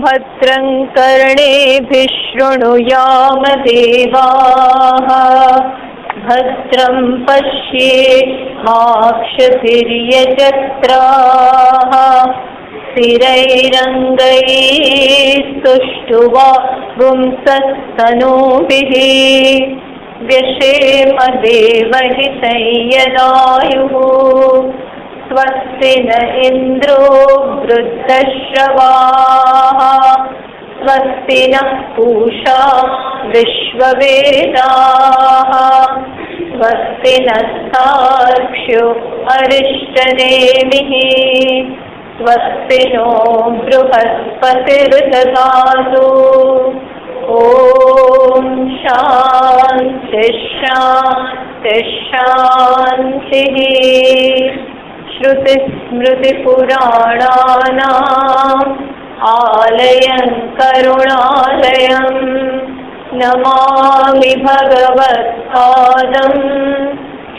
भद्रं कर्णेभिः शृणुयाम देवाः भद्रं पश्येमाक्षभिर्यजत्राः स्थिरैरङ्गैस्तुष्टुवागुंसस्तनूभिः व्यशेम देवहितं यदायुः स्वस्ति न इन्द्रो वृद्धश्रवाः स्वस्ति नः पूषा विश्ववेदाः स्वस्ति नस्तार्क्ष्यो अरिष्टनेमिः स्वस्ति नो बृहस्पतिर्दधातु ॐ शान्ति शान्ति शान्तिः। श्रुतिस्मृतिपुराणानाम् आलयं करुणालयं नमामि भगवत्पादं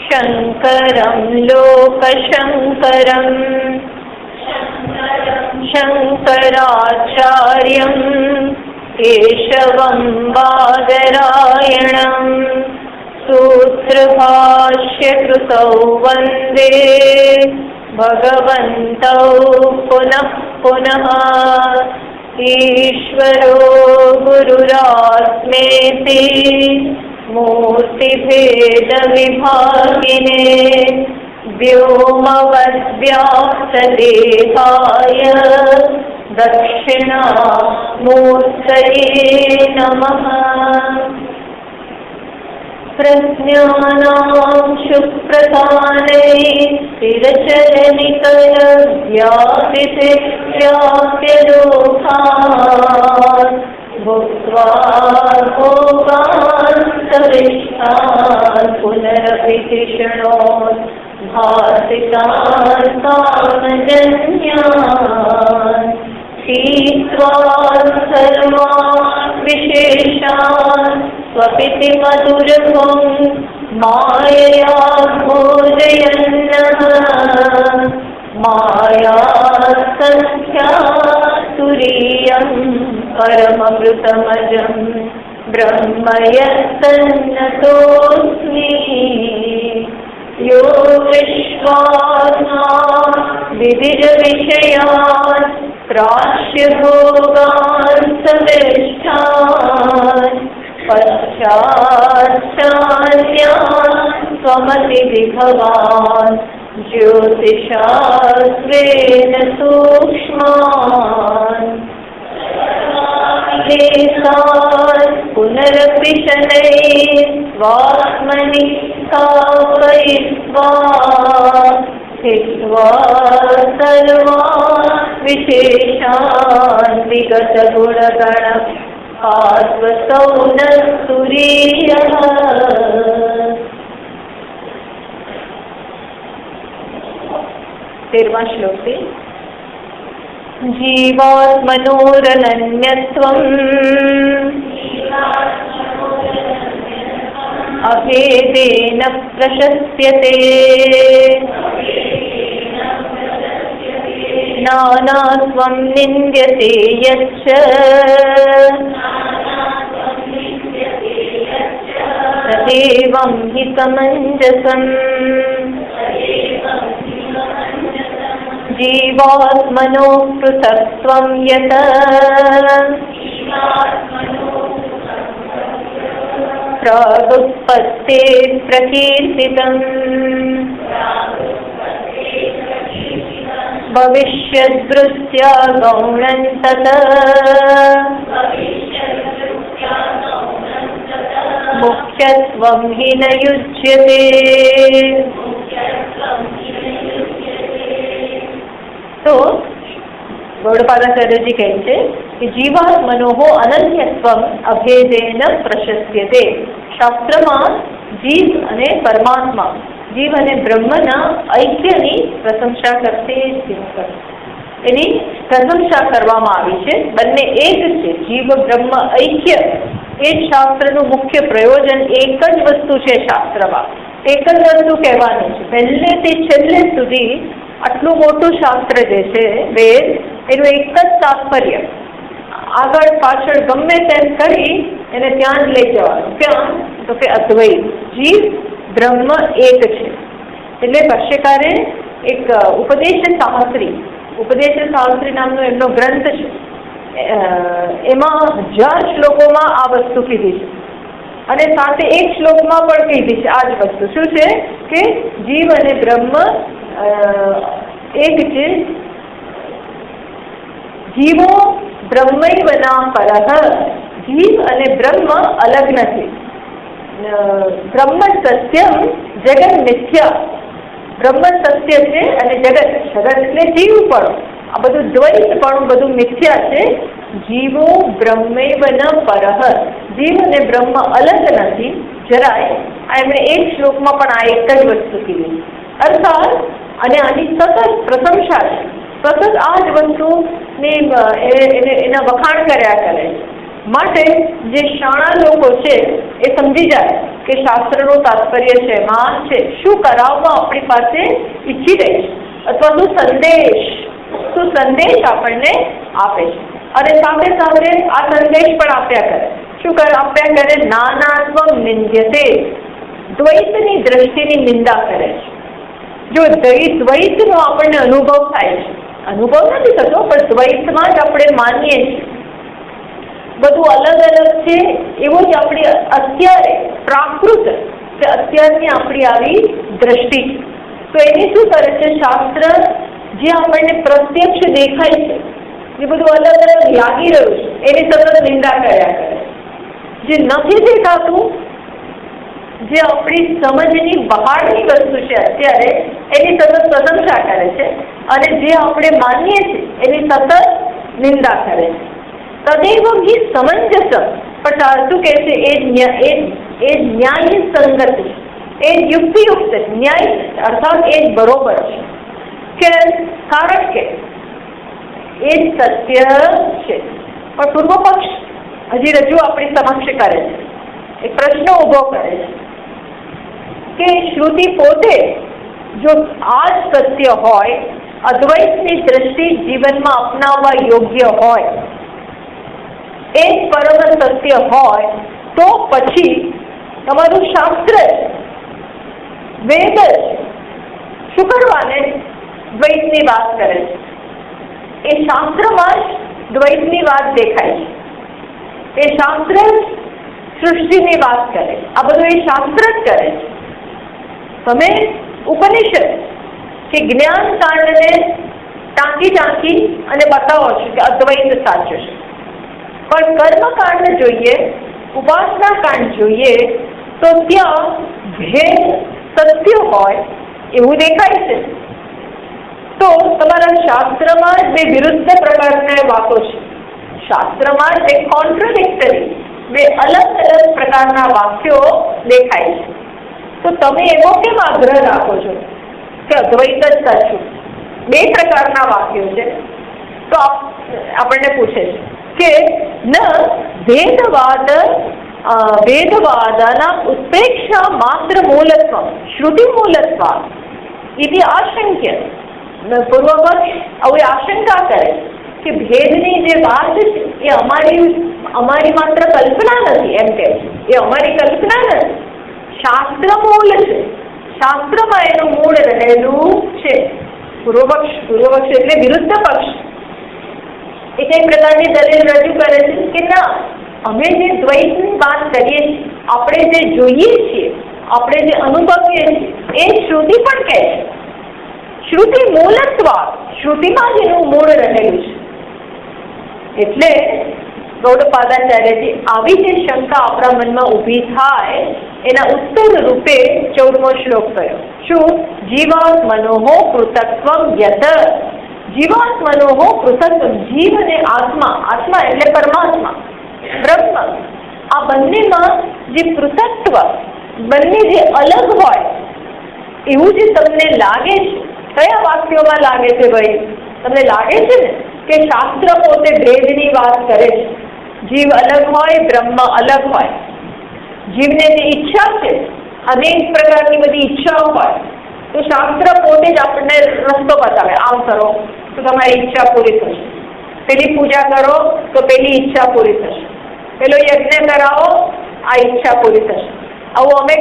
शङ्करं लोकशङ्करं शङ्कराचार्यं केशवं बादरायणं सूत्रभाष्यकृतौ वन्दे भगवन्तौ पुनः पुनः। ईश्वरो गुरुरात्मेति मूर्तिभेदविभागिने व्योमवद्व्याप्तदेहाय दक्षिणामूर्तये नमः। प्रज्ञानां सुप्रधानै स्थिरचरनिकलव्यापितिव्याप्यलोकान् भुक्त्वा भोगान् सविष्टान् पुनरपि तृष्णोत् भासितान् कामजन्यान् पीत्वा सर्वान् विशेषान् स्वपिति मधुरभुं मायया भोजयन्नः मायासंख्या तुरीयं परममृतमजं ब्रह्म यत्तन्नतोऽस्मि। यो विश्वात्मा विविधविषयान् प्राच्यभोगान् सविष्टान् पश्चाच्चान्यान् त्वमतिविभवान् ज्योतिषास्त्रेण सूक्ष्मान् देशान् पुनरपि शनैः स्वात्मनि स्थापयित्वा स्थित्वा सर्वान् विशेषान् विगतगुणगण आत्मसौ न तुरीयः। तेरवा श्लोक से जीवात्मनोरनन्यत्वम् अभेदेन प्रशस्यते नानात्वं निन्द्यते यच्च तदेवं हि समञ्जसम्। जीवात्मनो पृथक्त्वं यत् प्रागुत्पत्ते प्रकीर्तितम् भविष्यद्वृत्त्या गौणं तत् मुख्यत्वं हि न युज्यते। तो गौडपादाचार्य जी कहते कि जीवात्मनोः अनन्यत्वं अभेदेन प्रशस्यते। શાસ્ત્રમાં જીવ અને પરમાત્મા જીવ અને બ્રહ્મના ઐક્યની પ્રશંસા કરશે એની પ્રશંસા કરવામાં આવી છે। બંને એક છે, જીવ બ્રહ્મ ઐક્ય એ શાસ્ત્રનું મુખ્ય પ્રયોજન એક જ વસ્તુ છે। શાસ્ત્રમાં એક જ વસ્તુ કહેવાની છે પહેલેથી છેલ્લે સુધી। આટલું મોટું શાસ્ત્ર જે છે વેદ એનું એક જ તાત્પર્ય આગળ પાછળ ગમે તેમ કરી એને ત્યાં જ લઈ જવાનું. ક્યાં? તો કે અદ્વૈત, જીવ બ્રહ્મ એક છે. એટલે ભાષ્યકારે એક ઉપદેશ શાસ્ત્રી નામનો એમનો ગ્રંથ છે, એમાં 1000 શ્લોકોમાં આ વસ્તુ કીધી છે અને સાથે એક શ્લોકમાં પણ કીધી છે આ જ વસ્તુ. શું છે કે જીવ અને બ્રહ્મ એક છે. જીવો બ્રહ્મૈવના પરઃ, જીવ અને બ્રહ્મ અલગ નથી. બ્રહ્મ સત્યમ જગત મિથ્યા, બ્રહ્મ સત્ય છે અને જગત એટલે જીવ પણ, આ બધું દ્વૈત પણ બધું મિથ્યા છે. જીવો બ્રહ્મૈવ ન પરઃ, જીવ અને બ્રહ્મ અલગ નથી જરાય. એમણે એક શ્લોકમાં પણ આ એક જ વસ્તુ કીધી. અર્થાત અને આની સતત પ્રશંસા છે, સતત આ જ વસ્તુની એના વખાણ કર્યા કરે. માટે જે શાણા લોકો છે એ સમજી જાય કે શાસ્ત્રનું તાત્પર્ય છે, માં છે, શું કરાવવા આપણી પાસે ઈચ્છી રહી છે અથવા શું સંદેશ આપણને આપે છે. અને સાથે સાથે આ સંદેશ પણ આપ્યા કરે. શું આપ્યા કરે? નાનાત્વ નિંદ્યતે, દ્વૈતની દ્રષ્ટિની નિંદા કરે છે. જો દ્વૈતનો આપણને અનુભવ થાય છે, અનુભવ નથી થતો પણ દ્વૈતમાં જ આપણે માનીએ છીએ, બધું અલગ અલગ છે એવું જ આપણી અત્યારે પ્રાકૃત કે અત્યારની આપણી આવી દ્રષ્ટિ છે. તો એની શું કરે છે? શાસ્ત્ર જે આપણને પ્રત્યક્ષ દેખાય છે, જે બધું અલગ અલગ લાગી રહ્યું છે, એની સતત નિંદા કર્યા કરે. જે નથી દેખાતું, જે આપણી સમજની બહારની વસ્તુ છે અત્યારે, એની સતત પ્રશંસા કરે છે અને જે આપણે માનીએ છીએ એની સતત નિંદા કરે છે. તદેવ હિ સમંજસ, પણ શું કહે છે? એ ન્યાય સંગત છે, એ યુક્તિયુક્ત ન્યાય, અર્થાત એ બરોબર છે. કારણ કે એ સત્ય છે. પણ પૂર્વ પક્ષ હજી રજૂ આપણી સમક્ષ કરે છે, એક પ્રશ્ન ઉભો કરે છે કે શ્રુતિ પોતે જો આ જ સત્ય હોય, અદ્વૈતની દ્રષ્ટિ જીવનમાં અપનાવવા યોગ્ય હોય, એ પરમ સત્ય હોય, તો પછી તમારું શાસ્ત્ર વેદ શું કરવાને દ્વૈતની વાત કરે છે. એ શાસ્ત્રમાં જ દ્વૈતની વાત દેખાય છે. એ શાસ્ત્ર જ સૃષ્ટિની વાત કરે. આ બધું એ શાસ્ત્ર જ કરે છે. તમે ઉપનિષદ કે જ્ઞાન કાંડને ટાંકી અને બતાવો છો કે અદ્વૈત સાચું છે, પણ કર્મકાંડ જોઈએ, ઉપાસના કાંડ જોઈએ તો ત્યાં ભેદ સત્ય હોય એવું દેખાય છે. તો તમારા શાસ્ત્રમાં જ બે વિરુદ્ધ પ્રકારના વાતો છે. શાસ્ત્રમાં જ બે કોન્ટ્રાડિક્ટરી, બે અલગ અલગ પ્રકારના વાક્યો દેખાય છે. તો તમે એવો કેમ આગ્રહ રાખો છો કે અદ્વૈત જ સાચું? બે પ્રકારના વાક્યો છે. તો આપણને પૂછે છે કે ન ભેદવાદના ઉત્પ્રેક્ષા માત્ર મૂલત્વ શ્રુતિ મૂલત્વ ઇતિ આશંક્ય. પૂર્વપક્ષ આવું આશંકા કરે કે ભેદની જે વાત છે એ અમારી માત્ર કલ્પના નથી, એમ કે એ અમારી કલ્પના નથી, શાસ્ત્ર મૂળ છે, શાસ્ત્રમાં એનું મૂળ રહેલું છે. પૂર્વપક્ષ એટલે વિરુદ્ધ પક્ષ એ કઈ પ્રકારની દલીલ રજૂ કરે છે કે ના, અમે જે દ્વૈતની વાત કરીએ છીએ, આપણે જે જોઈએ છીએ, આપણે જે અનુભવીએ છીએ, એ શ્રુતિ પણ કહે છે. શ્રુતિ મૂલત્વ, શ્રુતિમાં જ એનું મૂળ રહેલું છે. એટલે ગૌડપાદાચાર્યજી આવી જે શંકા આપણા મનમાં ઊભી થાય એના ઉત્તર રૂપે 14મો શ્લોક કયો. શું? જીવાત્મનોઃ પૃથક્ત્વં યત, જીવાત્મનોઃ પૃથક્ત્વં, જીવ અને આત્મા, આત્મા એટલે પરમાત્મા, બ્રહ્મ, આ બંનેમાં જે પૃથક્ત્વ, બંને જે અલગ હોય એવું જે તમને લાગે છે, કયા વાક્યોમાં લાગે છે ભાઈ? તમને લાગે છે ને કે શાસ્ત્ર પોતે ભેદની વાત કરે છે, જીવ અલગ હોય, બ્રહ્મ અલગ હોય. જીવને જે ઈચ્છા છે, અનેક પ્રકારની બધી ઈચ્છાઓ હોય, તો શાસ્ત્ર પોતે જ આપણને રસ્તો બતાવે, આમ કરો તો તમારી ઈચ્છા પૂરી થશે. પેલી પૂજા કરો તો પેલી ઈચ્છા પૂરી થશે, પેલો યજ્ઞ કરાવો આ ઈચ્છા પૂરી થશે. આવું અમે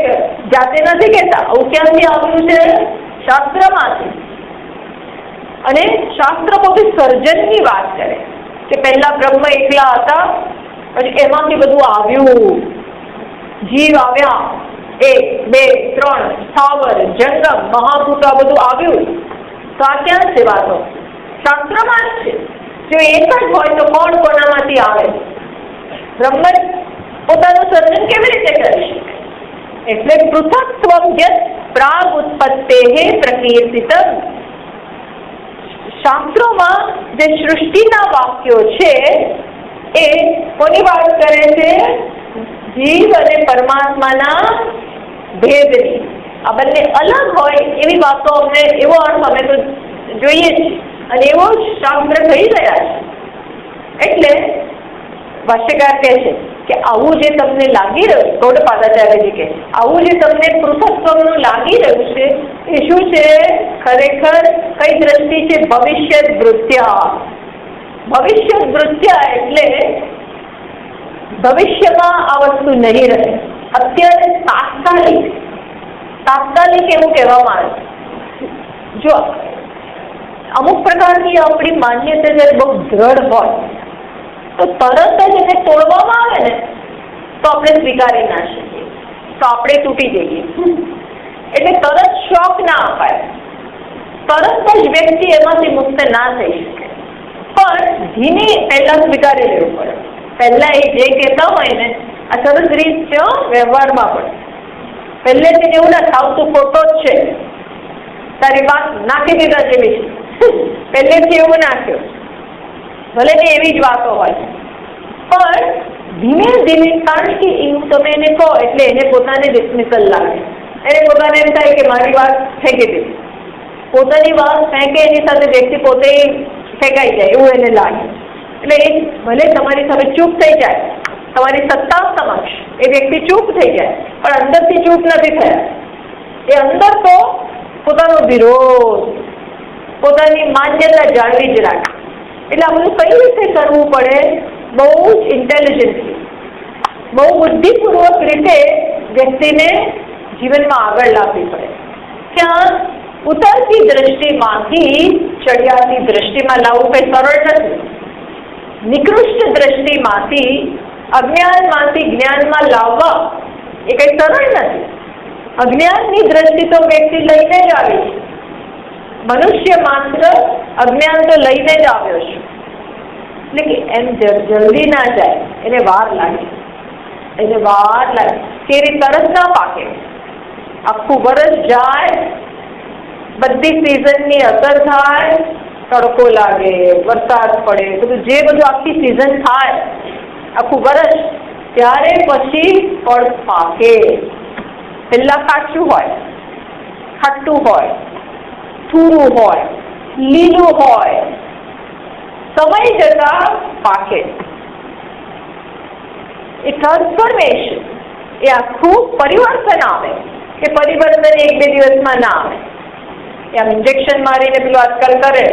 જાતે નથી કહેતા, આવું ક્યાંથી આવ્યું છે? શાસ્ત્રમાંથી. અને શાસ્ત્ર પોતે સર્જનની વાત કરે કે પહેલા બ્રહ્મ એકલા હતા, પછી એમાંથી બધું આવ્યું, જીવ આવ્યા, 1, 2, 3 સ્થાવર જંગમ મહાભૂત આ બધું આવ્યું. તો આ ક્યાં છે? વાતો શાસ્ત્રમાં જ છે. જો એક જ હોય તો કોણ કોનામાંથી આવે? બ્રહ્મ પોતાનું સર્જન કેવી રીતે કરી શકે? એટલે પૃથક્ત્વમ યત પ્રાગ ઉત્પત્તેઃ પ્રકીર્તિતમ. શાસ્ત્રોમાં જે સૃષ્ટિના વાક્યો છે એ કોની વાત કરે છે? જીવ અને પરમાત્માના ભેદની. આ બંને અલગ હોય એવી વાતો અમને, એવો અર્થ અમે તો જોઈએ છીએ અને એવો જ શાસ્ત્ર કહી રહ્યા છે. એટલે ભાષ્યકાર કહે છે કે આવું જે તમને લાગી રહ્યું, ગૌડપાદાચાર્યજી કહે આવું જે તમને પૃથક્ત્વનું લાગી રહ્યું છે એ શું છે? ખરેખર કઈ દ્રષ્ટિ છે? ભવિષ્ય વૃત્ત્યા. ભવિષ્ય વૃત્ત્યા એટલે ભવિષ્યમાં આ વસ્તુ નહીં રહે, અત્યારે તાત્કાલિક એવું કહેવામાં આવે. જો અમુક પ્રકારની આપણી માન્યતા જ્યારે બહુ દ્રઢ હોય તો તરત જ એને તોડવામાં આવે ને તો આપણે સ્વીકારી ના શકીએ, તો આપણે તૂટી જઈએ. એટલે તરત શોક ના અપાય, તરત જ વ્યક્તિ એમાંથી મુક્ત ના થઈ શકે, પણ ધીમે પહેલા સ્વીકારી લેવું પડે. પહેલા એ જે કહેતા હોય ને, આ સરસ રીત છે વ્યવહારમાં પણ. પહેલેથી એવું ના થાવ તું ખોટો જ છે, તારી વાત નાખી દીધા જેવી છે, પહેલેથી એવું નાખ્યું, ભલે ને એવી જ વાતો હોય. પણ ધીમે ધીમે, કારણ કે એવું તમે એને કહો એટલે એને પોતાને ડિસમિસલ લાગે, એને પોતાને એમ થાય કે મારી વાત ફેંકી દીધી. પોતાની વાત ફેંકે એની સાથે વ્યક્તિ પોતે ફેંકાઈ જાય એવું એને લાગે. એટલે એ ભલે તમારી સામે ચૂપ થઈ જાય, તમારી સત્તા સમક્ષ એ વ્યક્તિ ચૂપ થઈ જાય, પણ અંદરથી ચૂપ નથી થયા. એ અંદર તો પોતાનો વિરોધ, પોતાની માન્યતા જાળવી જ રાખે. એટલે આ બધું કઈ રીતે કરવું પડે? બહુ જ ઇન્ટેલિજન્સલી, બહુ બુદ્ધિપૂર્વક રીતે વ્યક્તિને જીવનમાં આગળ લાવવી પડે. ક્યાં ઉતરતી દ્રષ્ટિમાંથી ચડિયાતી દ્રષ્ટિમાં લાવવું કઈ સરળ નથી. નિકૃષ્ટ દ્રષ્ટિમાંથી અજ્ઞાનમાંથી જ્ઞાનમાં લાવવા એ કઈ સરળ નથી. અજ્ઞાનની દ્રષ્ટિ તો વ્યક્તિ લઈને જ આવી છે. મનુષ્ય માત્ર અજ્ઞાન તો લઈને જ આવ્યો છે. એટલે કે એમ જલ્દી ના જાય, એને વાર લાગે, કેરી તરત ના પાકે. આખું વર્ષ જાય, બધી સિઝનની અસર થાય, તડકો લાગે, વરસાદ પડે, બધું આખી સિઝન થાય આખું વર્ષ, ત્યારે પછી ફળ પાકે. પહેલા કાચું હોય, ખાટું હોય, થૂરું હોય, લીલું હોય, સમય જતા પાકે. એ ટ્રાન્સફોર્મેશન, એ આખું પરિવર્તન આવે. એ પરિવર્તન 1-2 દિવસમાં ના આવે. આમ ઇન્જેક્શન મારીને પેલું આજકાલ કરે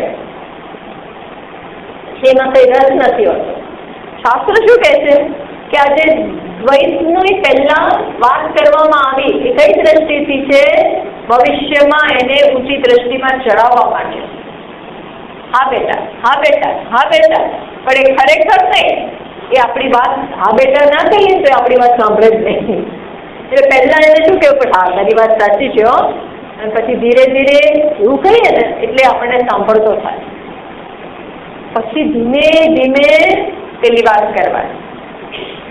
એમાં કઈ રસ નથી હોતો. શાસ્ત્ર શું કહે છે કે આજે દ્વૈતની પહેલા વાત કરવામાં આવી એ કઈ દ્રષ્ટિથી છે? ભવિષ્યમાં એને ઊંચી દ્રષ્ટિમાં ચડાવવા માટે. હા બેટા, હા બેટા, હા બેટા, પણ એ ખરેખર નહીં. એ આપણી વાત હા બેટા ના કહીએ તો આપણી વાત સાંભળે જ નહીં. એટલે પહેલા એને શું કેવું કે હા તારી વાત સાચી છે હો, અને પછી ધીરે ધીરે એવું કહીએ ને એટલે આપણને સાંભળતો થાય. પછી ધીમે ધીમે પેલી વાત કરવાની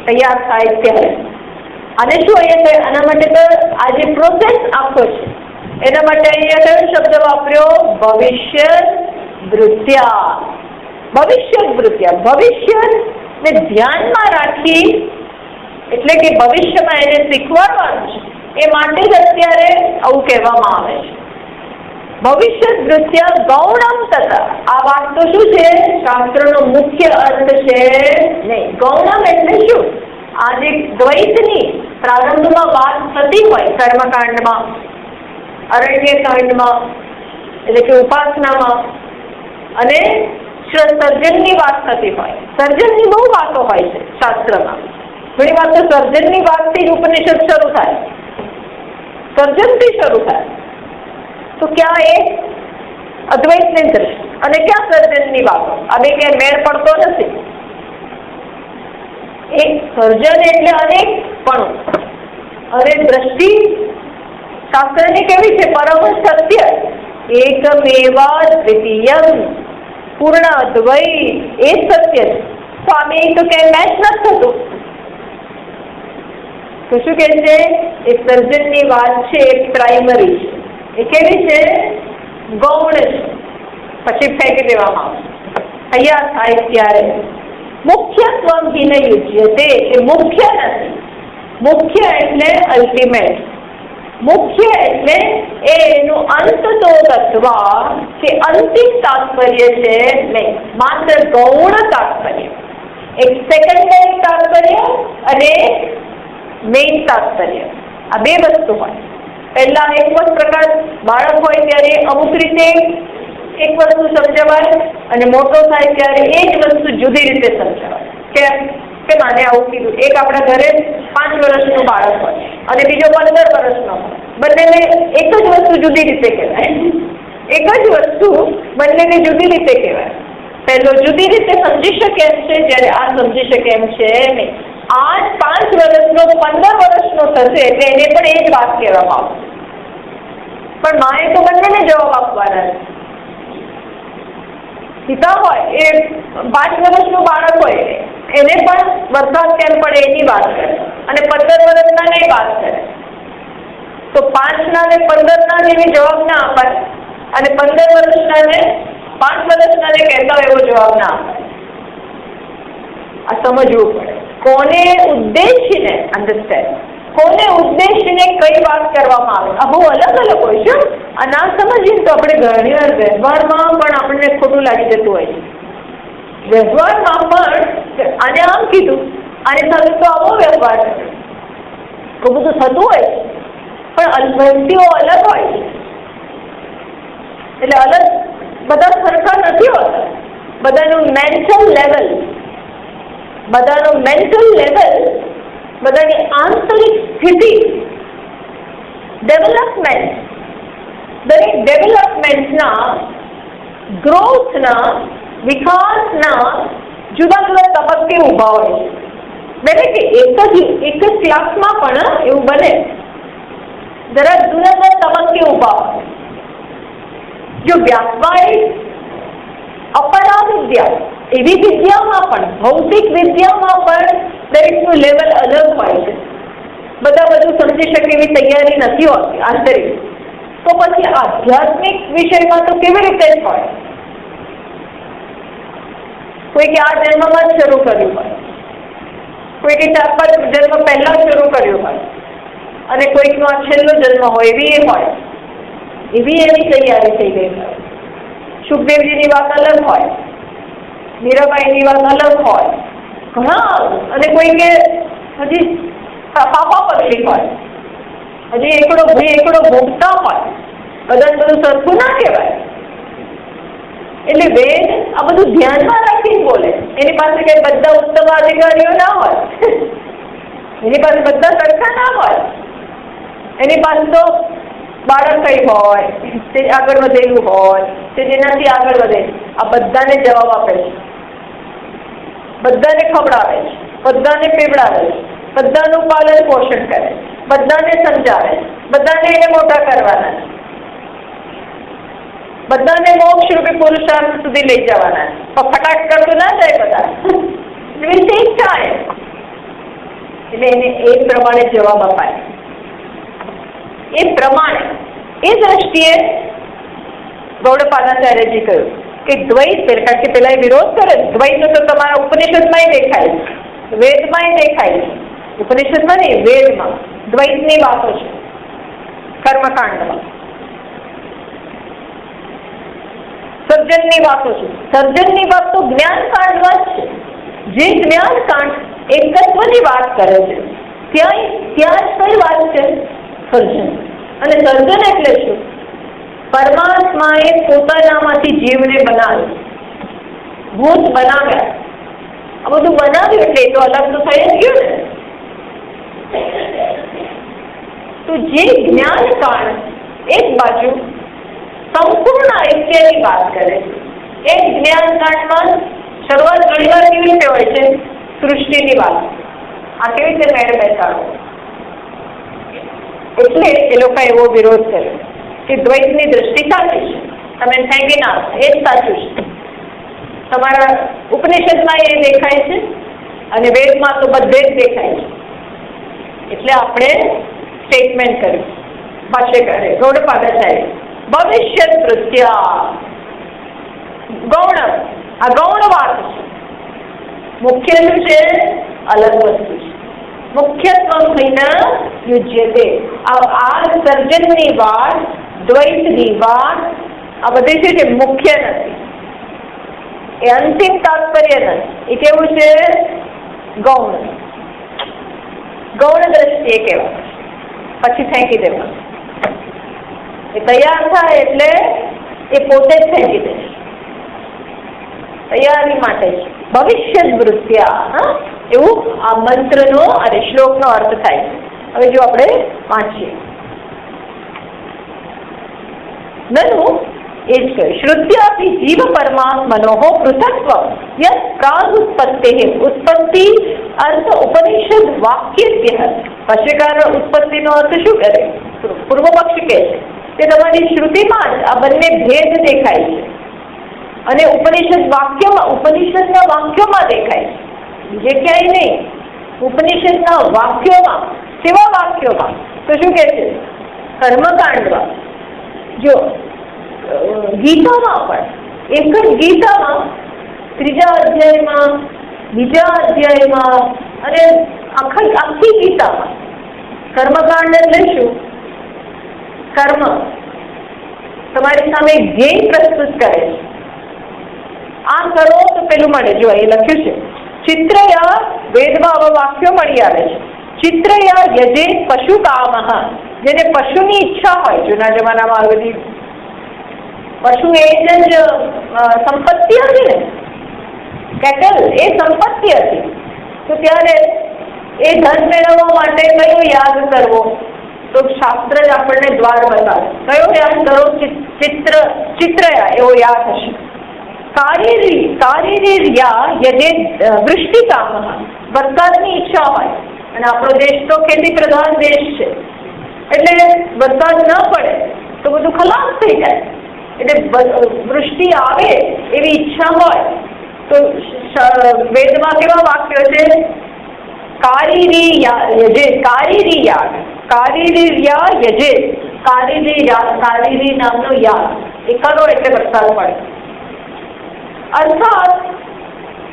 તૈયાર થાય ત્યારે. અને શું અહીંયા આના માટે તો આ જે પ્રોસેસ આખો છે એના માટે અહીંયા કયો શબ્દ વાપર્યો? ભવિષ્ય વૃત્ત્યા. ભવિષ્ય વૃત્ત્યા, ભવિષ્યને ધ્યાનમાં રાખી, એટલે કે ભવિષ્યમાં એને શીખવાડવાનું છે એ માટે જ અત્યારે આવું કહેવામાં આવે છે. ભવિષ્ય વૃત્ત્યા ગૌણમ તથા. આ વાત તો શું છે? શાસ્ત્રનો મુખ્ય અર્થ છે નહીં. ગૌણમ એટલે શું? આ જે દ્વૈતની પ્રારંભમાં વાત થતી હોય કર્મકાંડમાં, અરણ્યકાંડમાં, એટલે કે ઉપાસનામાં, અને સર્જનની વાત થતી હોય. સર્જનની બહુ વાતો હોય છે શાસ્ત્રમાં. ઘણી વાર તો સર્જનની વાતથી જ ઉપનિષદ શરૂ થાય, સર્જનથી શરૂ થાય. તો ક્યાં એ અદ્વૈતની દ્રષ્ટિ અને ક્યાં સર્જનની વાતો? આ બે ક્યાંય મેળ પડતો નથી. એક સર્જન એટલે અનેકપણું અને દ્રષ્ટિ શાસ્ત્રની કેવી છે? પરમ સત્ય, એકમેવા દ્વિતીયમ, પૂર્ણ અદ્વૈત, એ સત્ય છે. તો આમે તો ક્યાંય મેચ નથી થતું. તો શું કે છે? એ સર્જનની વાત છે એ પ્રાઇમરી છે. એ કેવી છે? ગૌણ છે, પછી ફેંકી દેવામાં આવશે. તૈયાર થાય ત્યારે મુખ્યત્વમ હિ ન યુજ્યતે, એ મુખ્ય નથી. મુખ્ય એટલે અલ્ટિમેટ, મુખ્ય એટલે એનું અંત તો તત્વ કે અંતિમ તાત્પર્ય છે નહીં, માત્ર ગૌણ તાત્પર્ય. એક સેકન્ડરી તાત્પર્ય અને મેઇન તાત્પર્ય, આ બે વસ્તુ હોય. પહેલા એક જ પ્રકાર બાળક હોય ત્યારે અમુક રીતે એક વસ્તુ સમજાવાય અને મોટો થાય ત્યારે એ જ વસ્તુ જુદી રીતે સમજાવાય. કે માને આવું કીધું. એક આપણા ઘરે 5 વર્ષનું બાળક હોય અને બીજો 15 વર્ષનો હોય. બંનેને એક જ વસ્તુ જુદી રીતે કહેવાય. એક જ વસ્તુ બંનેને જુદી રીતે કહેવાય. પહેલો જુદી રીતે સમજી શકે એમ છે, જ્યારે આ સમજી શકે એમ છે નહીં. આ 5 વર્ષનો 15 વર્ષનો થશે એટલે એને પણ એ જ વાત કહેવામાં આવશે. પણ માએ તો બંનેને જવાબ આપવાના છે. પિતા હોય એ 5 વર્ષનું બાળક હોય એને પણ વરસાદ કેમ પડે એની વાત કરે અને 15 વર્ષના ને વાત કરે. તો 5ના ને 15ના જેવી જવાબ ના અપાય અને 15 વર્ષના ને 5 વર્ષના ને કહેતા એવો જવાબ ના અપાય. આ સમજવું પડે. કોને ઉદ્દેશીને અન્ડરસ્ટેન્ડ, કોને ઉદ્દેશીને કઈ વાત કરવામાં આવે. આ બહુ અલગ અલગ હોય છે. આ ના સમજીએ તો આપણે ઘણી વાર વ્યવહારમાં પણ આપણને ખોટું લાગી જતું હોય છે. વ્યવહારમાં પણ આને આમ કીધું, આને સાથે તો આવો વ્યવહાર તો બધું થતું હોય પણ વ્યક્તિઓ અલગ હોય છે. એટલે અલગ બધા સરખા નથી હોતા. બધાનું મેન્ટલ લેવલ, બધાનું મેન્ટલ લેવલ, બધાની આંતરિક સ્થિતિ, ડેવલપમેન્ટ, દરેક ડેવલપમેન્ટના ગ્રોથના વિકાસના જુદા જુદા તબક્કે ઊભા હોય છે. દરેક એક જ ક્લાસમાં પણ એવું બને, જરા જુદા જુદા તબક્કે ઊભા હોય. જો વ્યાવસાયિક અપરા વિદ્યા, એવી વિદ્યામાં પણ, ભૌતિક વિદ્યામાં પણ દરેકનું લેવલ અલગ હોય છે. બધા બધું સમજી શકે એવી તૈયારી નથી હોતી આંતરિક. તો પછી આધ્યાત્મિક વિષયમાં તો કેવી રીતે જ હોય? કોઈકે આ જન્મમાં જ શરૂ કર્યું હોય, કોઈકે 4-5 જન્મ પહેલા શરૂ કર્યું હોય અને કોઈકનો આ છેલ્લો જન્મ હોય એવી હોય, એવી એની તૈયારી થઈ ગઈ હોય. સુખદેવજીની વાત અલગ હોય, મીરાબાઈની વાત અલગ હોય, ઘણા. અને કોઈકે હજી પાપા પક્ષી હોય, હજી એકડો ભોગતા હોય. બધાને બધું સરખું ના કહેવાય. એટલે વેદ આ બધું ધ્યાનમાં રાખીને બોલે. એની પાસે કઈ બધા ઉત્તમ અધિકારીઓ ના હોય, એની પાસે બધા સરખા ના હોય. એની પાસે તો બાળક કઈ હોય, તે આગળ વધેલું હોય, તે જેનાથી આગળ વધે. આ બધાને જવાબ આપે છે, બધાને ખવડાવે છે, બધાને પીવડાવે છે, બધાનું પાલન પોષણ કરે, બધાને સમજાવે, બધાને એને મોટા કરવાના છે, બધાને મોક્ષ રૂપી પુરુષાર્થ સુધી લઈ જવાના. પણ ફટાક કરતું ના જાય બધા. એટલે એને એ પ્રમાણે જવાબ અપાય. એ પ્રમાણે, એ દ્રષ્ટિએ ગૌડપાદાચાર્યજી કહ્યું કે દ્વૈત, કારણ કે પેલા વિરોધ કરે. દ્વૈત તો તમારા ઉપનિષદમાં દેખાય છે, વેદમાં દેખાય છે. ઉપનિષદમાં નહીં, વેદમાં દ્વૈતની વાતો છે. કર્મકાંડમાં સર્જનની વાતો છે. સર્જનની વાત તો જ્ઞાનકાંડમાં જ છે. જે જ્ઞાનકાંડ એકત્વની વાત કરે છે ત્યાં જ કઈ વાત છે? સર્જન. અને સર્જન એટલે શું? પરમાત્માએ પોતાનામાંથી જીવને બનાવ્યું. ભૂત બનાવ્યા, આ બધું બનાવ્યું એટલે એ તો અલગ તો થઈ જ ગયું ને. તો જે જ્ઞાન કાંડ એક બાજુ સંપૂર્ણ ઐક્યની વાત કરે છે. એક જ્ઞાન કાંડમાં શરૂઆત ઘણીવાર કેવી રીતે હોય છે? સૃષ્ટિની વાત. આ કેવી રીતે મેળ બેસાડો? એટલે એ લોકો એવો વિરોધ કર્યો કે દ્વૈતની દ્રષ્ટિ સાચી છે, તમે થાય કે ના એ જ સાચું છે. તમારા ઉપનિષદમાં એ દેખાય છે અને વેદમાં તો બધે જ દેખાય છે. એટલે આપણે સ્ટેટમેન્ટ કર્યું, ભાષ્યકારે ગૌડપાદાચાર્ય, ભવિષ્ય વૃત્ત્યા ગૌણ, આ ગૌણ વાત છે. મુખ્ય શું છે? અલગ વસ્તુ છે. મુખ્યત્વમ યુજ્યતે. આ સર્જનની વાત, દ્વૈતની વાત, આ બધી છે જે મુખ્ય નથી, એ અંતિમ તાત્પર્ય નથી. એ કેવું છે? ગૌણ. ગૌણ દ્રષ્ટિએ કહેવાય, પછી ફેંકી દેવા. એ તૈયાર થાય એટલે એ પોતે જ ફેંકી દે. તૈયારી માટે જ ભવિષ્ય વૃત્ત્યા, એવું આ મંત્રનો અને શ્લોકનો અર્થ થાય છે. હવે જો આપણે વાંચીએ, નનું એ જ કહ્યું, શ્રુત્યાપી જીવ પરમાત્મનો પૃથક્ત્વ યત પ્રાગુત્પત્તે. ઉત્પત્તિ અર્થ ઉપનિષદ વાક્ય. ભાષ્યકાર ઉત્પત્તિનો અર્થ શું કરે? પૂર્વ પક્ષ કહે છે કે તમારી શ્રુતિમાં જ આ બંને ભેદ દેખાય છે અને ઉપનિષદ વાક્યમાં, ઉપનિષદના વાક્યોમાં દેખાય છે, બીજે ક્યાંય નહીં. ઉપનિષદના વાક્યોમાં. કેવા વાક્યોમાં? તો શું કહે છે? કર્મકાંડમાં. જો ગીતામાં પણ, એક જ ગીતામાં ત્રીજા અધ્યાયમાં, બીજા અધ્યાયમાં અને આખી ગીતામાં કર્મકાંડ એટલે શું? કર્મ તમારી સામે ધ્યેય પ્રસ્તુત કરે છે. આ કરો તો પેલું મળે. જો એ લખ્યું છે ચિત્રયા, વેદમાં આવા વાક્યો મળી આવે છે. ચિત્રયા યજે પશુ કામ, જેને પશુની ઈચ્છા હોય. જૂના જમાનામાં બધી પશુ એ જ સંપત્તિ હતી ને, કેટલ એ સંપત્તિ હતી. તો ત્યારે એ ધન મેળવવા માટે કયો યાગ કરવો? તો શાસ્ત્ર જ આપણને દ્વાર બતાવે. કયો યાગ કરો? ચિત્રયા એવો યાગ હશે. કાર્યરીર્યા યજે વૃષ્ટિ કામ, વરસાદની ઈચ્છા હોય. અને આપણો દેશ તો ખેતી પ્રધાન દેશ છે, એટલે વરસાદ ન પડે તો બધું ખલાસ થઈ જાય. એટલે વૃષ્ટિ આવે એવી ઈચ્છા હોય તો વેદમાં કેવા વાક્યો છે? કારીર્યા યજે, કારીર્યા યજે, કારીરી નામનો યાગ એ કરો એટલે વરસાદ પડે. અર્થાત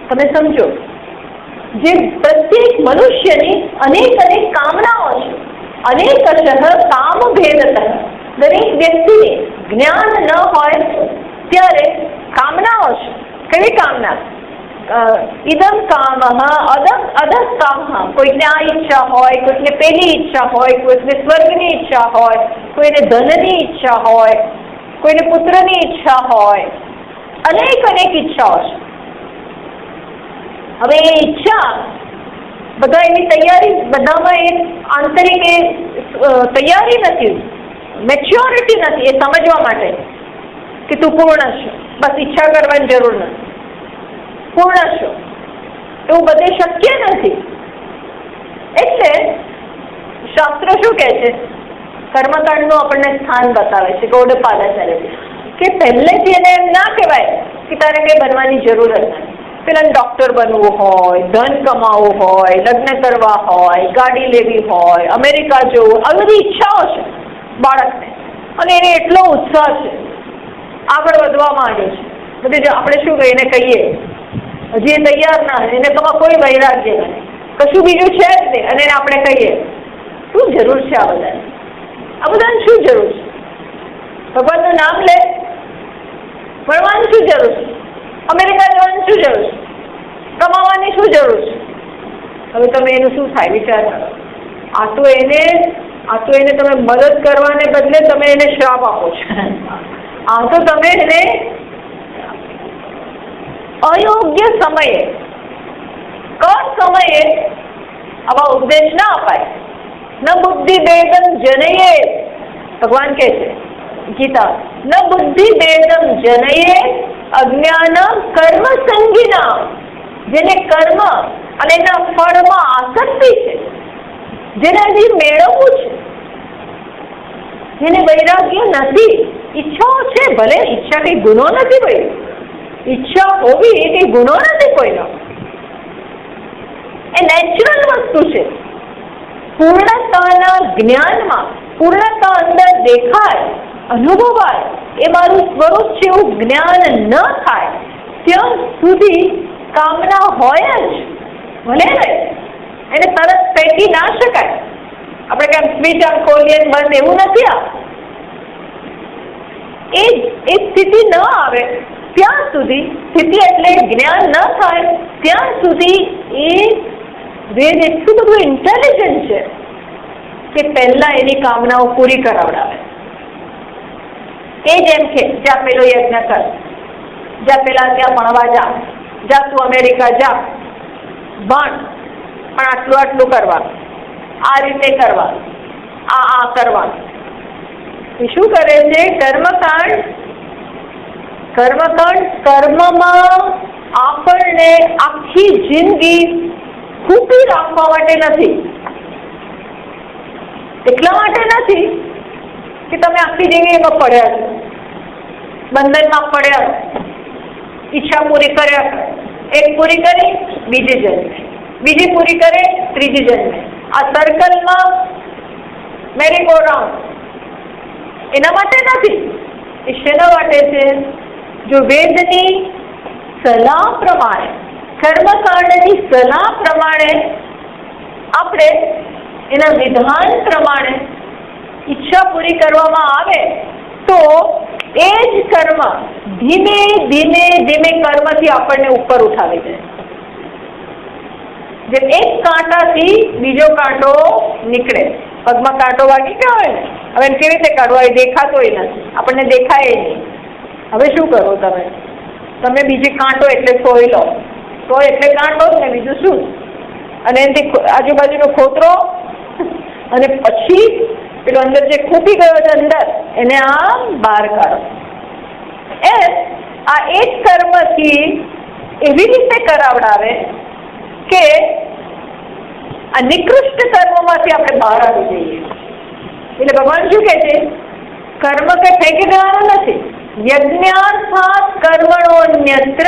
તમે સમજો, જે પ્રત્યેક મનુષ્યની અનેક કામનાઓ છે. અનેકશ કામ ભેદતઃ. દરેક વ્યક્તિને જ્ઞાન ન હોય ત્યારે કામનાઓ છે. કેવી કામના? ઇદમ કામ, અદમ કામ. કોઈને આ ઈચ્છા હોય, કોઈને પેલી ઈચ્છા હોય, કોઈને સ્વર્ગની ઈચ્છા હોય, કોઈને ધનની ઈચ્છા હોય, કોઈને પુત્રની ઈચ્છા હોય. અનેક ઈચ્છાઓ છે. હવે એ ઈચ્છા બધા એની તૈયારી, બધામાં એક આંતરિક તૈયારી નથી, મેચ્યોરિટી નથી એ સમજવા માટે કે તું પૂર્ણ છો. બસ ઈચ્છા કરવાની જરૂર નથી, પૂર્ણ છો. એવું બધે શક્ય નથી. એટલે શાસ્ત્રો શું કહે છે? કર્મકાંડનું આપણને સ્થાન બતાવે છે ગૌડપાદાચાર્ય કે પહેલેથી એને એમ ના કહેવાય કે તારે કંઈ બનવાની જરૂર જ નથી. પેલા ડોક્ટર બનવું હોય, ધન કમાવવું હોય, લગ્ન કરવા હોય, ગાડી લેવી હોય, અમેરિકા જવું, આવી બધી ઈચ્છાઓ છે બાળકને, અને એને એટલો ઉત્સાહ છે, આગળ વધવા માંગે છે. બધી આપણે શું કહીને કહીએ, હજી એ તૈયાર ના, એને તમારે કોઈ વૈરાગ્ય નથી, કશું બીજું છે જ નહીં, અને એને આપણે કહીએ શું જરૂર છે આ બધાને? આ બધાને શું જરૂર છે? ભગવાનનું નામ લે, ભણવાની શું જરૂર છે? અમેરિકા જવાની શું જરૂર છે? કમાવાની શું જરૂર છે? હવે તમે એનું શું થાય વિચાર કરો. આ તો એને તમે મદદ કરવાને બદલે તમે એને શ્રાપ આપો છો. આ તો તમે એને અયોગ્ય સમયે, કોણ સમયે આવા ઉપદેશ ના અપાય. ન બુદ્ધિ ભેદમ જનયે, ભગવાન કહે છે ગીતા, ન બુદ્ધિ ભેદમ જનયે અજ્ઞાન કર્મ સંગીના, જેને કર્મ અને એના ફળમાં આસક્તિ છે, જેને હજી મેળવવું છે, જેને વૈરાગ્ય નથી, ઈચ્છાઓ છે, ભલે ઈચ્છા કઈ ગુનો નથી ભાઈ, ઈચ્છા હોવી એ કઈ ગુનો નથી કોઈનો, એ નેચરલ વસ્તુ છે. પૂર્ણતાના જ્ઞાનમાં પૂર્ણતા અંદર દેખાય, અનુભવાય, એ મારું સ્વરૂપ છે એવું જ્ઞાન ન થાય ત્યાં સુધી કામના હોય જ, ભલે ને એને તરત ફેંકી ના શકાય. આપણે કેમ સ્વિચ આમ ખોલીએ બંધ એવું નથી. આ એ સ્થિતિ ન આવે ત્યાં સુધી, સ્થિતિ એટલે જ્ઞાન ન થાય ત્યાં સુધી એ વેદ એટલું બધું ઇન્ટેલિજન્ટ છે કે પહેલા એની કામનાઓ પૂરી કરાવડાવે. એ જેમ કે જા પેલો યજ્ઞ કર, જા પેલા ત્યાં ભણવા જા, જા તું અમેરિકા જા, ભણ, પણ આટલું આટલું કરવાનું, આ રીતે કરવાનું, આ કરવાનું. એ શું કરે છે? કર્મકાંડ કર્મમાં આપણને આખી જિંદગી ખૂટી રાખવા માટે નથી. એટલા માટે નથી કે તમે આખી જિંદગી એમાં પડ્યા છો, બંધનમાં પડ્યા, ઈચ્છા પૂરી કર્યા, એક પૂરી કરી બીજી જન્મે, બીજી પૂરી કરે ત્રીજી જન્મે, આ સર્કલમાં મેરી ગો રાઉન્ડ. એના માટે નથી. એ શેના માટે છે? જો વેદની સલાહ પ્રમાણે, કર્મકાંડની સલાહ પ્રમાણે આપણે એના વિધાન પ્રમાણે ઈચ્છા પૂરી કરવામાં આવે તો એ જ કર્મ ધીમે ધીમે ધીમે કર્મથી આપણને ઉપર ઉઠાવી દે. જેમ એક કાંટાથી બીજો કાંટો નીકળે, પગમાં કાંટો વાગી ગયો હોય ને, હવે કેવી રીતે કાઢવા? એ દેખાતોય નથી, આપણને દેખાય નહીં. હવે શું કરો તમે બીજી કાંટો એટલે સોઈ લો, તો એટલે કાંટો ને બીજું શું, અને એનાથી આજુબાજુનો ખોતરો, અને પછી પેલો અંદર જે ખૂટી ગયો છે અંદર એને આમ બહાર કાઢો. આ એક કર્મથી એવી રીતે કરાવડાવે કે આ નિકૃષ્ટ કર્મમાંથી આપણે બહાર આવી જઈએ. એટલે ભગવાન શું કહે છે? કર્મ કે ફેંકી દેવાનું નથી. યજ્ઞાર્થાત કર્મણોન્યત્ર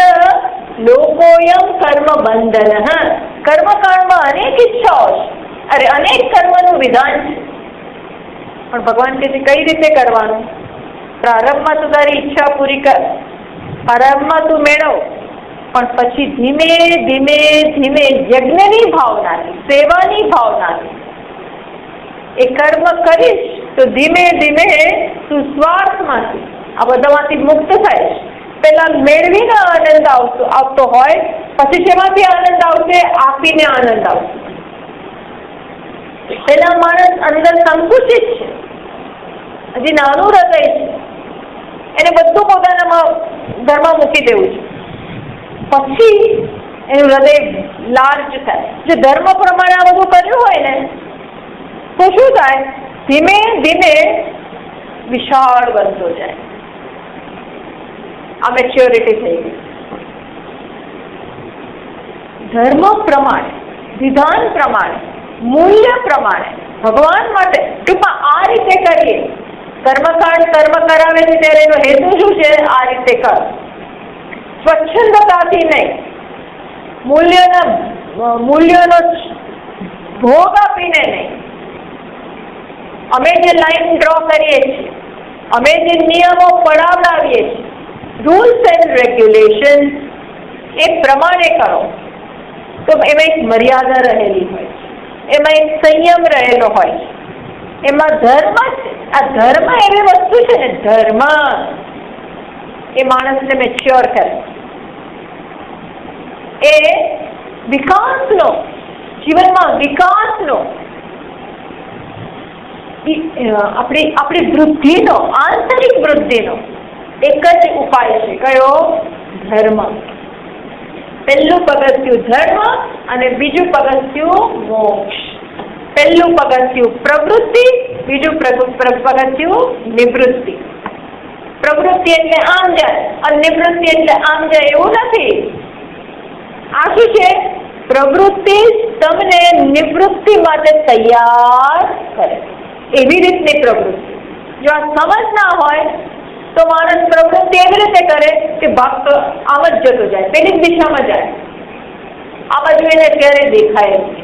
લોકોયમ કર્મ બંધન. કર્મકાંડમાં અનેક ઈચ્છાઓ છે, અરે અનેક કર્મનું વિધાન છે, પણ ભગવાન કહે છે કઈ રીતે કરવાનું? પ્રારંભમાં તું તારી ઈચ્છા પૂરી કર, પ્રારંભમાં તું મેળવ, પણ પછી ધીમે ધીમે ધીમે યજ્ઞની ભાવનાથી, સેવાની ભાવનાથી એ કર્મ કરીશ તો ધીમે ધીમે તું સ્વાર્થમાંથી આ બધામાંથી મુક્ત થઈશ. પેલા મેળવીને આનંદ આવતો હોય, પછી શેમાંથી આનંદ આવશે? આપીને આનંદ આવશે. પેલા માણસ અંદર સંકુચિત છે, હજી નાનું હૃદય છે, એને બધું પોતાના ઘરમાં મૂકી દેવું છે, પછી એનું હૃદય લાર્જ થાય. જો ધર્મ પ્રમાણે આ બધું કર્યું હોય ને તો શું થાય? ધીમે ધીમે વિશાળ બનતો જાય. આ મેચ્યોરિટી થઈ ગઈ. ધર્મ પ્રમાણે, વિધાન પ્રમાણે, મૂલ્ય પ્રમાણે ભગવાન માટે ટૂંકમાં આ રીતે કરીએ. કર્મકાંડ કર્મ કરાવે છે ત્યારે એનો હેતુ શું છે? આ રીતે કર, સ્વચ્છંદતાથી નહીં, મૂલ્યોનો ભોગ આપીને નહીં. અમે જે લાઈન ડ્રો કરીએ છીએ, અમે જે નિયમો પડાવડાવીએ છીએ, રૂલ્સ એન્ડ રેગ્યુલેશન, એ પ્રમાણે કરો તો એમાં એક મર્યાદા રહેલી હોય છે, એમાં એક સંયમ રહેલો હોય છે, એમાં ધર્મ છે. આ ધર્મ એવી વસ્તુ છે ને, ધર્મ એ માણસને મેચ્યોર કરે, એ વિકાસનો, જીવનમાં વિકાસનો, આપણી વૃદ્ધિનો, આંતરિક વૃદ્ધિનો એક જ ઉપાય છે. કયો? ધર્મ. પહેલું પગથિયું ધર્મ અને બીજું પગથિયું મોક્ષ. પહેલું પગથિયું પ્રવૃત્તિ, બીજું પગથિયું નિવૃત્તિ. પ્રવૃત્તિ એટલે આમ જાય અને નિવૃત્તિ એટલે આમ જાય એવું નથી. આ શું છે? પ્રવૃત્તિ તમને નિવૃત્તિ માટે તૈયાર કરે, એવી રીતની પ્રવૃત્તિ. જો આ સમજ ના હોય તો માણસ પ્રવૃત્તિ એવી રીતે કરે કે ભાગતો આમ જ જતો જાય, પેલી જ દિશામાં જાય, આ બાજુ એને ક્યારે દેખાય નહીં.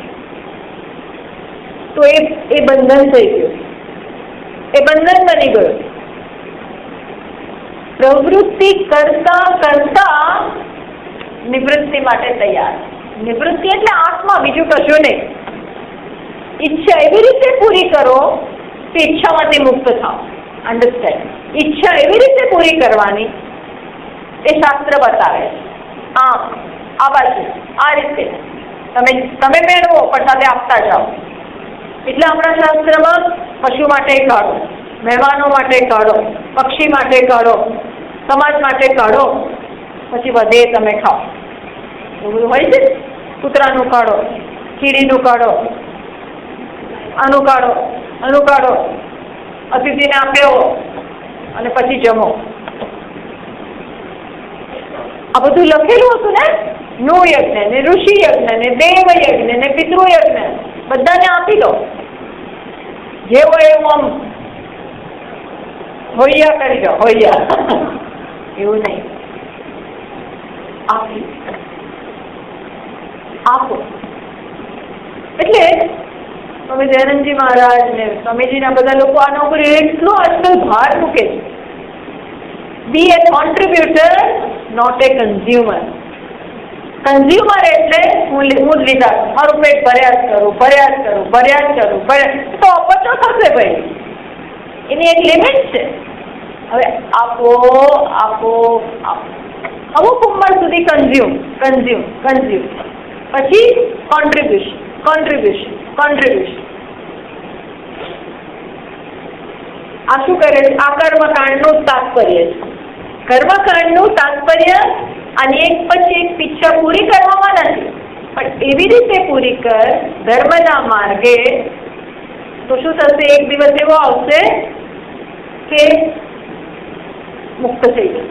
તો એ બંધન થઈ ગયું, એ બંધન બની ગયું. પ્રવૃત્તિ કરતા કરતા નિવૃત્તિ માટે તૈયાર. નિવૃત્તિ એટલે આત્મા, બીજું કશું નહીં. ઈચ્છા એવી રીતે પૂરી કરો કે ઈચ્છામાંથી મુક્ત થાઓ. અન્ડરસ્ટેન્ડ? ઈચ્છા એવી રીતે પૂરી કરવાની એ શાસ્ત્ર બતાવે. આ બાજુ આ રીતે તમે મેળવો પણ સાથે આપતા જાઓ. એટલે આપણા શાસ્ત્રમાં પશુ માટે કાઢો, મહેમાનો માટે કાઢો, પક્ષી માટે કાઢો, સમાજ માટે કાઢો, પછી વધે તમે ખાઓ. એવું બધું હોય છે. કૂતરાનું કાઢો, કીડીનું કાઢો, આનું કાઢો, આનું કાઢો, અતિથિને આપ્યો અને પછી જમો. આ બધું લખેલું હતું ને. નો યજ્ઞ ને ઋષિ યજ્ઞ ને દેવ યજ્ઞ ને પિતૃ યજ્ઞ બધાને આપી દો. જે હોય એવું આમ હોઈયા કરી દો, હોઈયા. એવું નહીં, આપો. એટલે સ્વામી દયાનંદજી મહારાજ ને સ્વામીજીના બધા લોકો આના ઉપર એટલો આજકાલ ભાર મૂકે છે. Be a contributor, not a consumer. Consumer એટલે હું જ લીધા, મારું પેટ ભર્યા જ કરું, તો અપચો થશે ભાઈ. એની એક લિમિટ છે. હવે આપો આપો આપો, અમુક ઉંમર સુધી કન્ઝ્યુમ, પછી કોન્ટ્રીબ્યુશન. આ શું કરે છે? આ કર્મકાંડનું તાત્પર્ય છે. કર્મકાંડનું તાત્પર્ય અને એક પછી એક ઈચ્છા પૂરી કરવામાં નથી, પણ એવી રીતે પૂરી કર ધર્મના માર્ગે, તો શું થશે? એક દિવસ એવો આવશે કે મુક્ત થઈ જશે.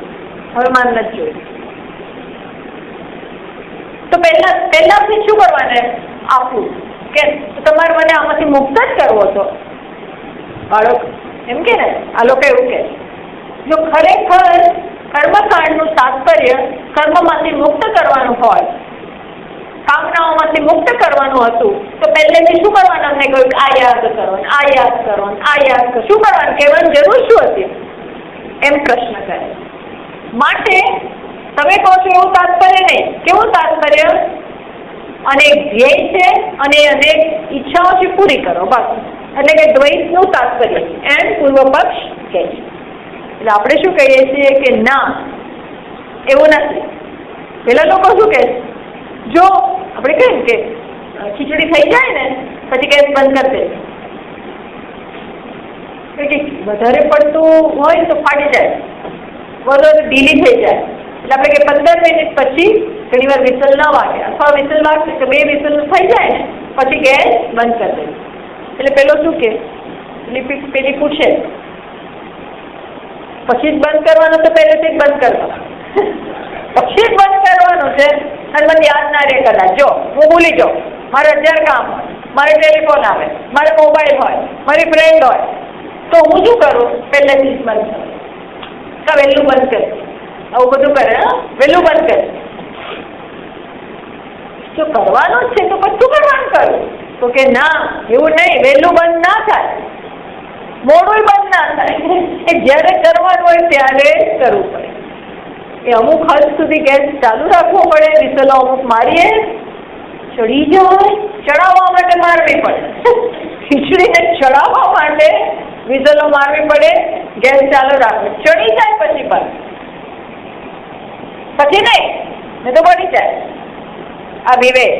હવે માન નથી જોયું. તો પહેલાથી શું કરવાને? આપવું. કે તમારે મને આમાંથી મુક્ત જ કરવો છો બાળક, એમ કે ને આ લોકો એવું કે. જો ખરેખર કર્મકાંડનું તાત્પર્ય કર્મમાંથી મુક્ત કરવાનું હોય, કામનાઓમાંથી મુક્ત કરવાનું હતું, તો પહેલેથી શું કરવાનું? અમને કહ્યું આ યાદ કરવાનું, આ યાદ કરવાનું, આ યાદ કર. શું કરવાનું? કહેવાની જરૂર શું હતી? એમ પ્રશ્ન કરે. માટે તમે કહો છો એવું તાત્પર્ય નહીં. કેવું તાત્પર્ય? અનેક ધ્યેય છે અને અનેક ઈચ્છાઓ છે, પૂરી કરો બસ. એટલે કે દ્વૈતનું તાત્પર્ય. એમ પૂર્વ પક્ષ કહે છે. એટલે આપણે શું કહીએ છીએ કે ના, એવું નથી. પેલા લોકો શું કહે? જો આપણે કહીએ કે ખીચડી થઈ જાય ને પછી ગેસ બંધ કરી દે. વધારે પડતું હોય તો ફાટી જાય, વધારે ઢીલી થઈ જાય. એટલે આપણે કે 15 મિનિટ પછી ઘણી વાર વિસલ ન વાગે, અથવા વિસલ વાગશે તો 2 વિસલ થઈ જાય ને પછી ગેસ બંધ કરી દે. એટલે પેલો શું કે પેલી પૂછે પછી જ બંધ કરવાનું તો પહેલેથી જ બંધ કરવાનું, પછી જ બંધ કરવાનું છે. અને મને યાદ ના રહે કદાચ, જો હું ભૂલી જાઉં, મારે 1000 કામ હોય, મારે ટેલિફોન આવે, મારે મોબાઈલ હોય, મારી ફ્રેન્ડ હોય, તો હું શું કરું? પહેલેથી જ બંધ કરું. વહેલું બંધ કરે, આવું બધું કરે. વહેલું બંધ કરે. જો કરવાનું જ છે તો પછી કરવાનું કરું. તો કે ના, એવું નહીં, વહેલું બંધ ના થાય, મોડું બંધ ના થાય. એ જ્યારે કરવાનું હોય ત્યારે કરવું પડે. એ અમુક હદ સુધી ગેસ ચાલુ રાખવો પડે. વિસલો અમુક મારીએ, ચડી જાય, ચડાવવા માટે મારવી પડે. ખીચડીને ચડાવવા માટે વિસલો મારવી પડે, ગેસ ચાલુ રાખવો. ચડી જાય પછી બંધ, પછી નહીં તો બળી જાય. આ વિવેક.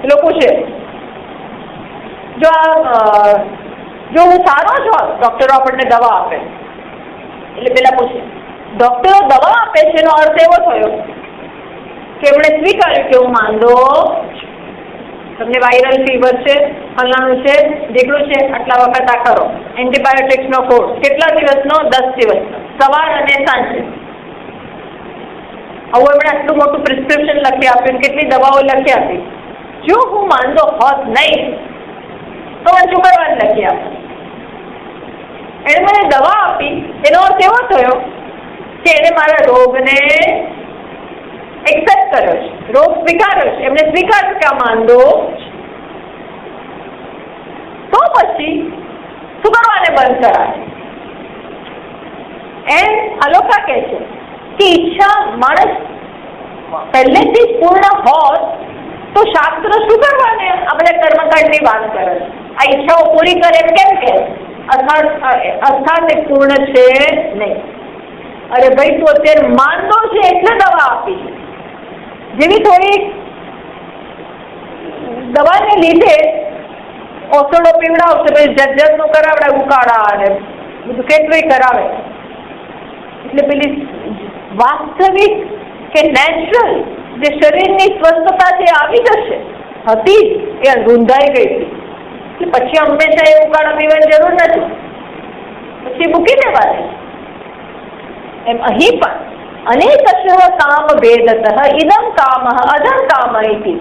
એ લોકો છે જો હું સારો જ હોત, ડોક્ટરો આપણને દવા આપે. એટલે પેલા પૂછે, ડોક્ટરો દવા આપે છે એનો અર્થ એવો થયો કે એમણે સ્વીકાર્યું કે હું માંદો છું. તમને વાયરલ ફીવર છે, ફલાણું છે, ઢીકડું છે, આટલા વખત આ કરો. એન્ટીબાયોટિક્સનો કોર્સ કેટલા દિવસનો? 10 દિવસનો, સવાર અને સાંજે. આવું એમણે આટલું મોટું પ્રિસ્ક્રિપ્શન લખી આપ્યું, કેટલી દવાઓ લખી આપી. જો હું માંદો હોત નહીં તો મને શું કરવાનું લખી આપ્યું. એણે મને દવા આપી, એનો અર્થ એવો થયો કે એણે મારા રોગને એક્સેપ્ટ કર્યો છે, રોગ સ્વીકાર્યો છે. એમને સ્વીકાર્યું કે આ માંદો. તો પછી શું કરવાને બંધ કરાવે? એમ અલોકા કહે છે કે ઈચ્છા માણસ પહેલેથી જ પૂર્ણ હોત તો શાસ્ત્ર શું કરવાને આપણે કર્મકાંડની વાત કરે છે? આ ઈચ્છાઓ પૂરી કરે કેમ કે અર્થાત એ પૂર્ણ છે નહીં. અરે ભાઈ, તું અત્યારે માંદો છે એટલે દવા આપી. જેવી થોડી દવાને લીધે ઓસડો પીવડાવશે, પછી જજ્જતનું કરાવડે, ઉકાળા અને બધું કેટલું કરાવે. એટલે પેલી વાસ્તવિક કે નેચરલ જે શરીરની સ્વસ્થતા છે આવી જશે. હતી એ રૂંધાઈ ગઈ હતી. એટલે પછી હંમેશા એ ઉકાળા પીવાની જરૂર નથી, પછી મૂકી દેવાની. એમ અહીં પણ અનેકશઃ કામ ભેદતઃ ઇદમ કામ અધમ કામ ઇતિ.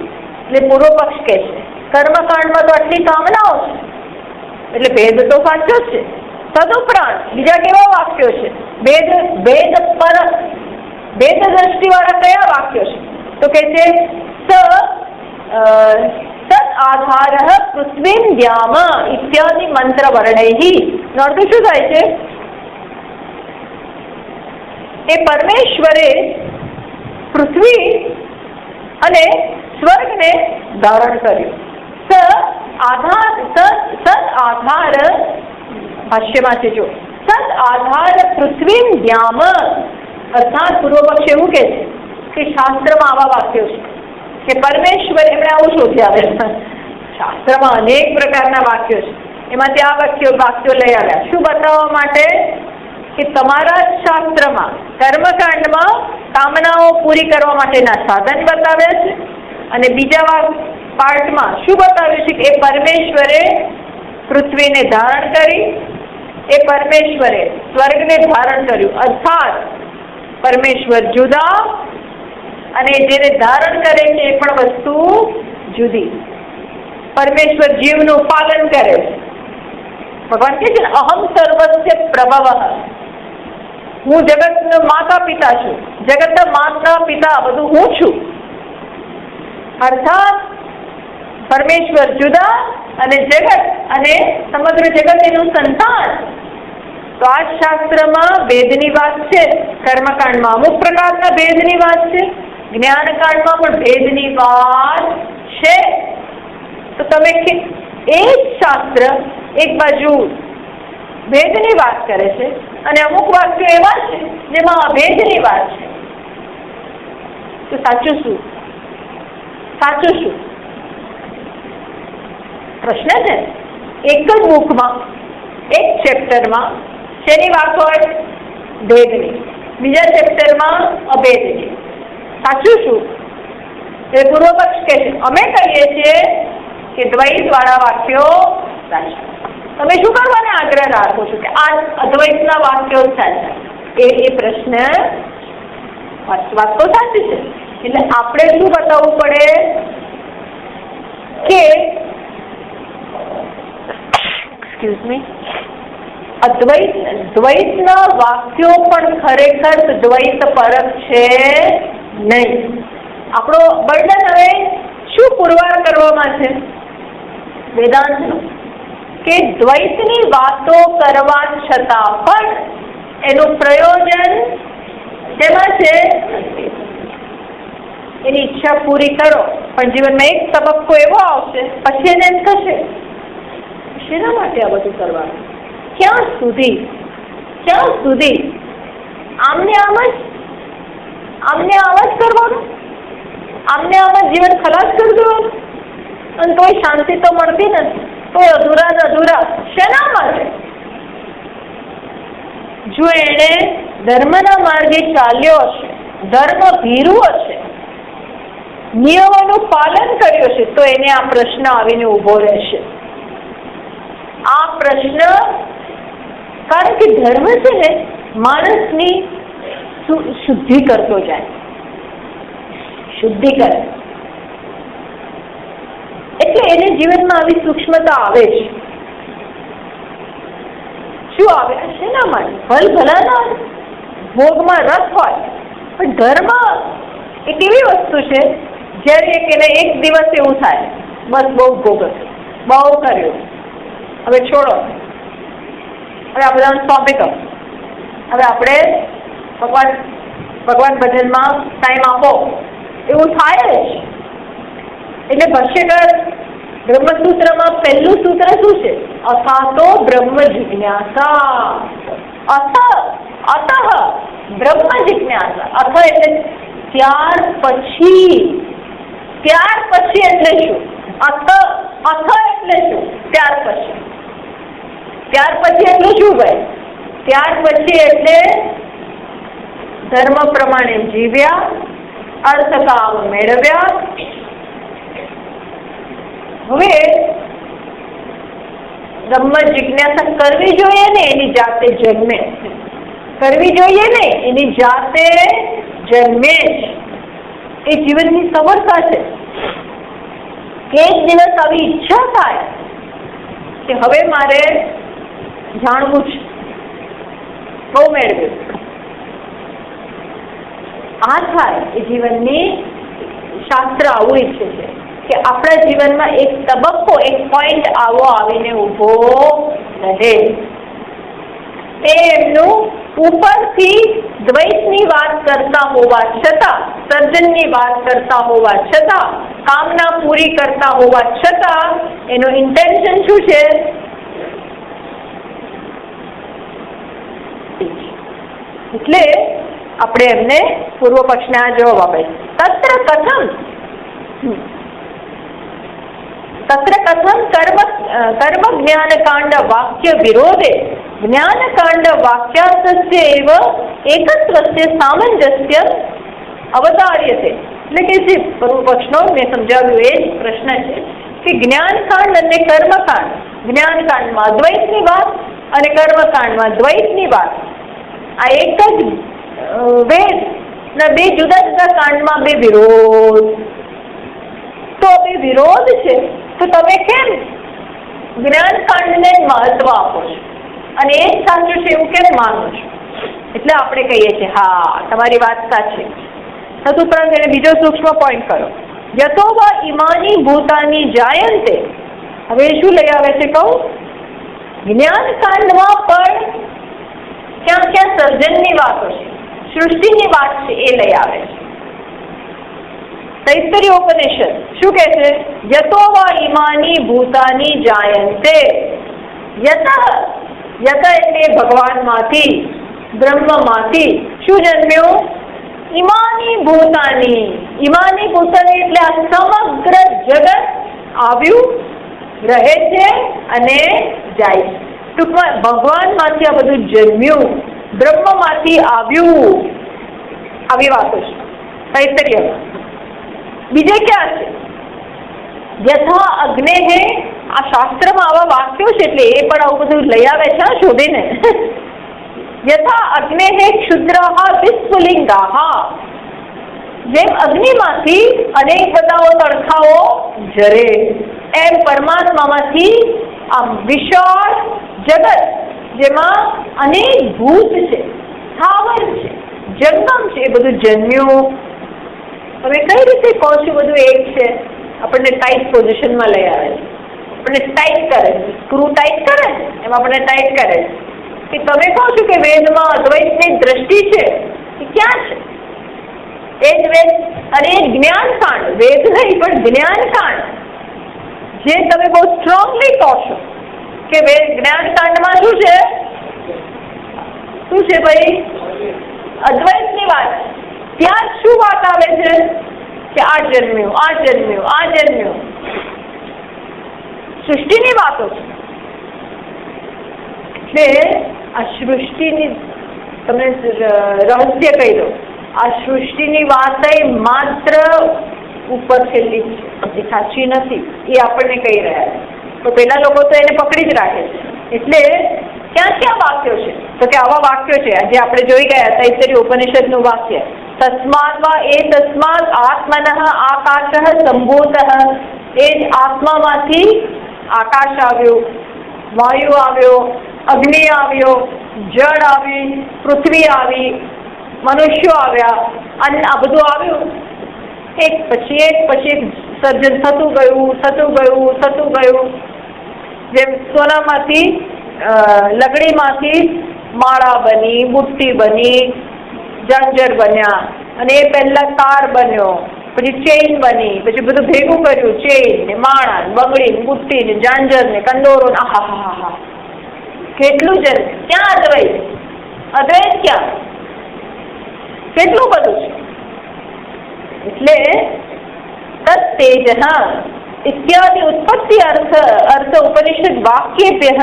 એટલે પૂર્વ પક્ષ કહે છે કર્મકાંડમાં તો આટલી કામનાઓ છે એટલે ભેદ તો સાચો છે. તદુપરાંત બીજા કેવા વાક્યો છે? ભેદ દ્રષ્ટિ વાળા કયા વાક્યો છે? તો કે છે સત આધાર પૃથ્વીમ દ્યામ ઇત્યાદિ મંત્ર વર્ણૈ. અર્થ શું થાય છે? એ પરમેશ્વરે પૃથ્વી અને સ્વર્ગને ધારણ કર્યું. સત આધાર ભાષ્યમાં છે, જો સત આધાર પૃથ્વીમ દ્યામ, અર્થાત પૂર્વ પક્ષ એવું કે છે કે શાસ્ત્રમાં આવા વાક્યો છે કે પરમેશ્વર, એમણે આવું શોધી આવે. શાસ્ત્રમાં અનેક પ્રકારના વાક્યો છે, એમાંથી આ વાક્યો લઈ આવ્યા. શું બતાવવા માટે? કે તમારા શાસ્ત્રમાં કર્મકાંડમાં કામનાઓ પૂરી કરવા માટેના સાધન બતાવ્યા છે, અને બીજા પાર્ટમાં શું બતાવ્યું છે કે એ પરમેશ્વરે પૃથ્વીને ધારણ કરી, એ પરમેશ્વરે સ્વર્ગને ધારણ કર્યું. અર્થાત પરમેશ્વર જુદા અને જેને ધારણ કરે છે એ પણ વસ્તુ જુદી. પરમેશ્વર જીવનું પાલન કરે છે. ભગવાન કહે છે અહમ સર્વસ્ય પ્રભવ, હું જગતનો માતા પિતા છું, જગતના માતા પિતા બધું હું છું. અર્થાત પરમેશ્વર જુદા અને જગત અને સમગ્ર જગત એનું સંતાન. તો આ શાસ્ત્રમાં ભેદની વાત છે. કર્મકાંડમાં અમુક પ્રકારના ભેદની વાત છે, જ્ઞાનકાંડમાં પણ ભેદની વાત છે. તો તમે એ જ શાસ્ત્ર એક બાજુ ભેદની વાત કરે છે અને અમુક વાક્યો એવા છે જેમાં અભેદની વાત છે. તો સાચું શું? સાચું શું? પ્રશ્ન છે. એક જ બુકમાં, એક ચેપ્ટરમાં શેની વાત હોય? ભેદની. બીજા ચેપ્ટરમાં અભેદની. સાચું શું? એ પૂર્વ પક્ષ કહે છે. અમે કહીએ છીએ કે દ્વૈત વાળા વાક્યો સાચા. તમે શું કરવાને આગ્રહ રાખો છો કે આ અદ્વૈતના વાક્યો સાચા? એ પ્રશ્ન વાત તો સાચી છે. એટલે આપણે શું બતાવવું પડે કે દ્વૈતના વાક્યો પણ ખરેખર દ્વૈત પરક છે નહીં. આપણો વર્ણન હવે શું પુરવાર કરવામાં છે વેદાંતનો? કે દ્વૈતની વાતો કરવા છતાં પણ એનું પ્રયોજન જેમાં છે એની ઈચ્છા પૂરી કરો, પણ જીવનમાં એક તબક્કો એવો આવશે પછી એને એમ થશે શેના માટે આ બધું કરવાનું? ક્યાં સુધી આમને આમ જ કરવાનું? આમને આમ જ જીવન ખલાસ કરી દેવાનું? અને કોઈ શાંતિ તો મળતી નથી, કોઈ અધૂરા શેના માટે? જો એને ધર્મના માર્ગે ચાલ્યો હશે, ધર્મ ભીરુ હશે, નિયમોનું પાલન કર્યું છે તો એને આ પ્રશ્ન આવીને ઊભો રહેશે. આ પ્રશ્ન, કારણ કે ધર્મ છે ને માણસની શુદ્ધિ કરતો જાય, શુદ્ધિ કરે, એટલે એને જીવનમાં આવી સૂક્ષ્મતા આવે છે. શું આવે? શેના માટે? ભલભલાના ભોગમાં રસ હોય, પણ ધર્મ એક એવી વસ્તુ છે જ્યારે એને એક દિવસ એવું થાય, બસ બહુ ભોગ બહુ કર્યું, હવે છોડો, હવે આ બધાને સોંપી દો, હવે આપણે ભગવાન ભજનમાં ટાઈમ આપો, એવું થાય જ. એટલે ભાષ્યકાર બ્રહ્મસૂત્રમાં પહેલું સૂત્ર શું છે? અથાતો બ્રહ્મ જિજ્ઞાસા. અથ બ્રહ્મ જિજ્ઞાસા. અથ એટલે ત્યાર પછી. ત્યાર પછી એટલે શું? અથ એટલે શું? ત્યાર પછી. ત્યાર પછી એટલે શું ભાઈ? ત્યાર પછી એટલે ધર્મ પ્રમાણે જીવ્યા, અર્થકામ મેળવ્યા. હવે બ્રહ્મ જિજ્ઞાસા કરવી જોઈએ ને એની જાતે જન્મે, કરવી જોઈએ ને એની જાતે જન્મે જ. એ જીવનની સમર્થા છે કે એક દિવસ આવી ઈચ્છા થાય કે હવે મારે જાણવું છે, બહુ મેળવ્યું. આ થાય એ જીવનની, શાસ્ત્ર આવું ઈચ્છે છે કે આપણા જીવનમાં એક તબક્કો, એક પોઈન્ટ આવો આવીને ઊભો રહે. તે એમનું ઉપરથી દ્વૈતની વાત કરતા હોવા છતાં, સર્જનની વાત કરતા હોવા છતાં, કામના પૂરી કરતા હોવા છતાં એનું ઇન્ટેન્શન શું છે? એટલે આપણે એમને પૂર્વ પક્ષને આ જવાબ આપે, તત્ર કથમ કર્મ જ્ઞાન કાંડ વાક્ય વિરોધે જ્ઞાન કાંડ વાક્યાર્થસ્ય એવ એકત્વસ્ય સામંજસ્ય અવતાર્યતે. એટલે કે જે પૂર્વ પક્ષનો મેં સમજાવ્યું એ જ પ્રશ્ન છે કે જ્ઞાનકાંડ અને કર્મકાંડ, જ્ઞાનકાંડમાં અદ્વૈતની વાત અને કર્મકાંડમાં દ્વૈતની વાત, આ એક જ વેદ ના બે જુદા જુદા કાંડમાં બે વિરોધ. તો બે વિરોધ છે તો તમે કેમ જ્ઞાનકાંડને મહત્વ આપો છો અને એ જ સાચું છે એવું કેમ માનો છો? એટલે આપણે કહીએ છીએ હા તમારી વાત સાચી. તદુપરાંત એને બીજો સૂક્ષ્મ પોઈન્ટ કરો, યતો વા ઇમાની ભૂતાની જાયંતે. હવે શું લઈ આવે છે કહું? જ્ઞાનકાંડમાં પણ ક્યાં ક્યાં સર્જનની વાતો છે, સૃષ્ટિની વાત છે એ લઈ આવે છે. તૈત્તરીય ઉપનિષદ શું કહે છે? યતો વા ઇમાની ભૂતાની જાયંતે. યત એટલે ભગવાનમાંથી, બ્રહ્મમાંથી શું જન્મ્યું? ઇમાની ભૂતાની. ઇમાની ભૂતાની એટલે આ સમગ્ર જગત આવ્યું, રહે છે અને જાય છે. ટૂંકમાં ભગવાનમાંથી આ બધું જન્મ્યું, બ્રહ્મમાંથી આવ્યું, આવી વાતો છે તૈત્તરીયમાં. બીજે ક્યાં છે? યથા અગ્ને હે. આ શાસ્ત્રમાં આવા વાક્યો છે એટલે એ પણ આવું બધું લઈ આવે છે શોધીને. યથા અગ્ને હે ક્ષુદ્રઃ વિસ્ફુલિંગાઃ. જેમ અગ્નિમાંથી અનેક બધાઓ તડકાઓ જરે, એમ પરમાત્મામાંથી આ વિશાળ જગત જેમાં અનેક ભૂત છે, સ્થાવર છે, જંગમ છે, એ બધું જન્મ્યું. હવે કઈ રીતે કહો છો બધું એક છે? આપણને ટાઈટ પોઝિશનમાં લઈ આવે છે, આપણને ટાઈટ કરે, સ્ક્રૂ ટાઈટ કરે એમ આપણને ટાઈટ કરે કે તમે કહો છો કે વેદમાં અદ્વૈતની દ્રષ્ટિ છે, એ ક્યાં છે? એ જ વેદ અને એ જ્ઞાનકાંડ, વેદ નહીં પણ જ્ઞાનકાંડ જે તમે બહુ સ્ટ્રોંગલી કહો છો કે જ્ઞાનકાંડમાં શું છે? શું છે ભાઈ? અદ્વૈતની વાત. ત્યાં શું વાત આવે છે કે આ જન્મ્યું, આ જન્મ્યું, આ જન્મ્યું, સૃષ્ટિની વાતો છે. એટલે આ સૃષ્ટિની તમને રહસ્ય કહી દો, આ સૃષ્ટિની વાત માત્ર ઉપર છેલ્લી જ છે, એ સાચી નથી, એ આપણને કહી રહ્યા છે. તો પેલા લોકો તો એને પકડી જ રાખે છે. એટલે ક્યાં વાક્યો છે? તો કે આવા વાક્યો છે જે આપણે જોઈ ગયા. તૈત્તરીય ઉપનિષદનું વાક્ય તસ્માત વા એ તસ્માત આત્મનઃ આકાશઃ સંભૂતઃ, એ જ આત્મામાંથી આકાશ આવ્યું, વાયુ આવ્યો, અગ્નિ આવ્યો, જળ આવી, પૃથ્વી આવી, મનુષ્યો આવ્યા, અને આ બધું આવ્યું. એક પછી એક સર્જન થતું ગયું. જેમ સોનામાંથી લગડીમાંથી માળા બની, બુટ્ટી બની, ઝાંઝર બન્યા, અને એ પહેલા તાર બન્યો, પછી ચેઇન બની, પછી બધું ભેગું કર્યું, ચેઇન ને માળા ને બંગડી ને બુટ્ટી ને ઝાંઝર ને કંદોરો ને આહા કેટલું જ. ક્યાં અદ્વૈત ક્યાં? કેટલું બધું છે. એટલે તત્તેજઃ इत्यादि उत्पत्ति अर्थ उपनिषद वाक्येभ्यः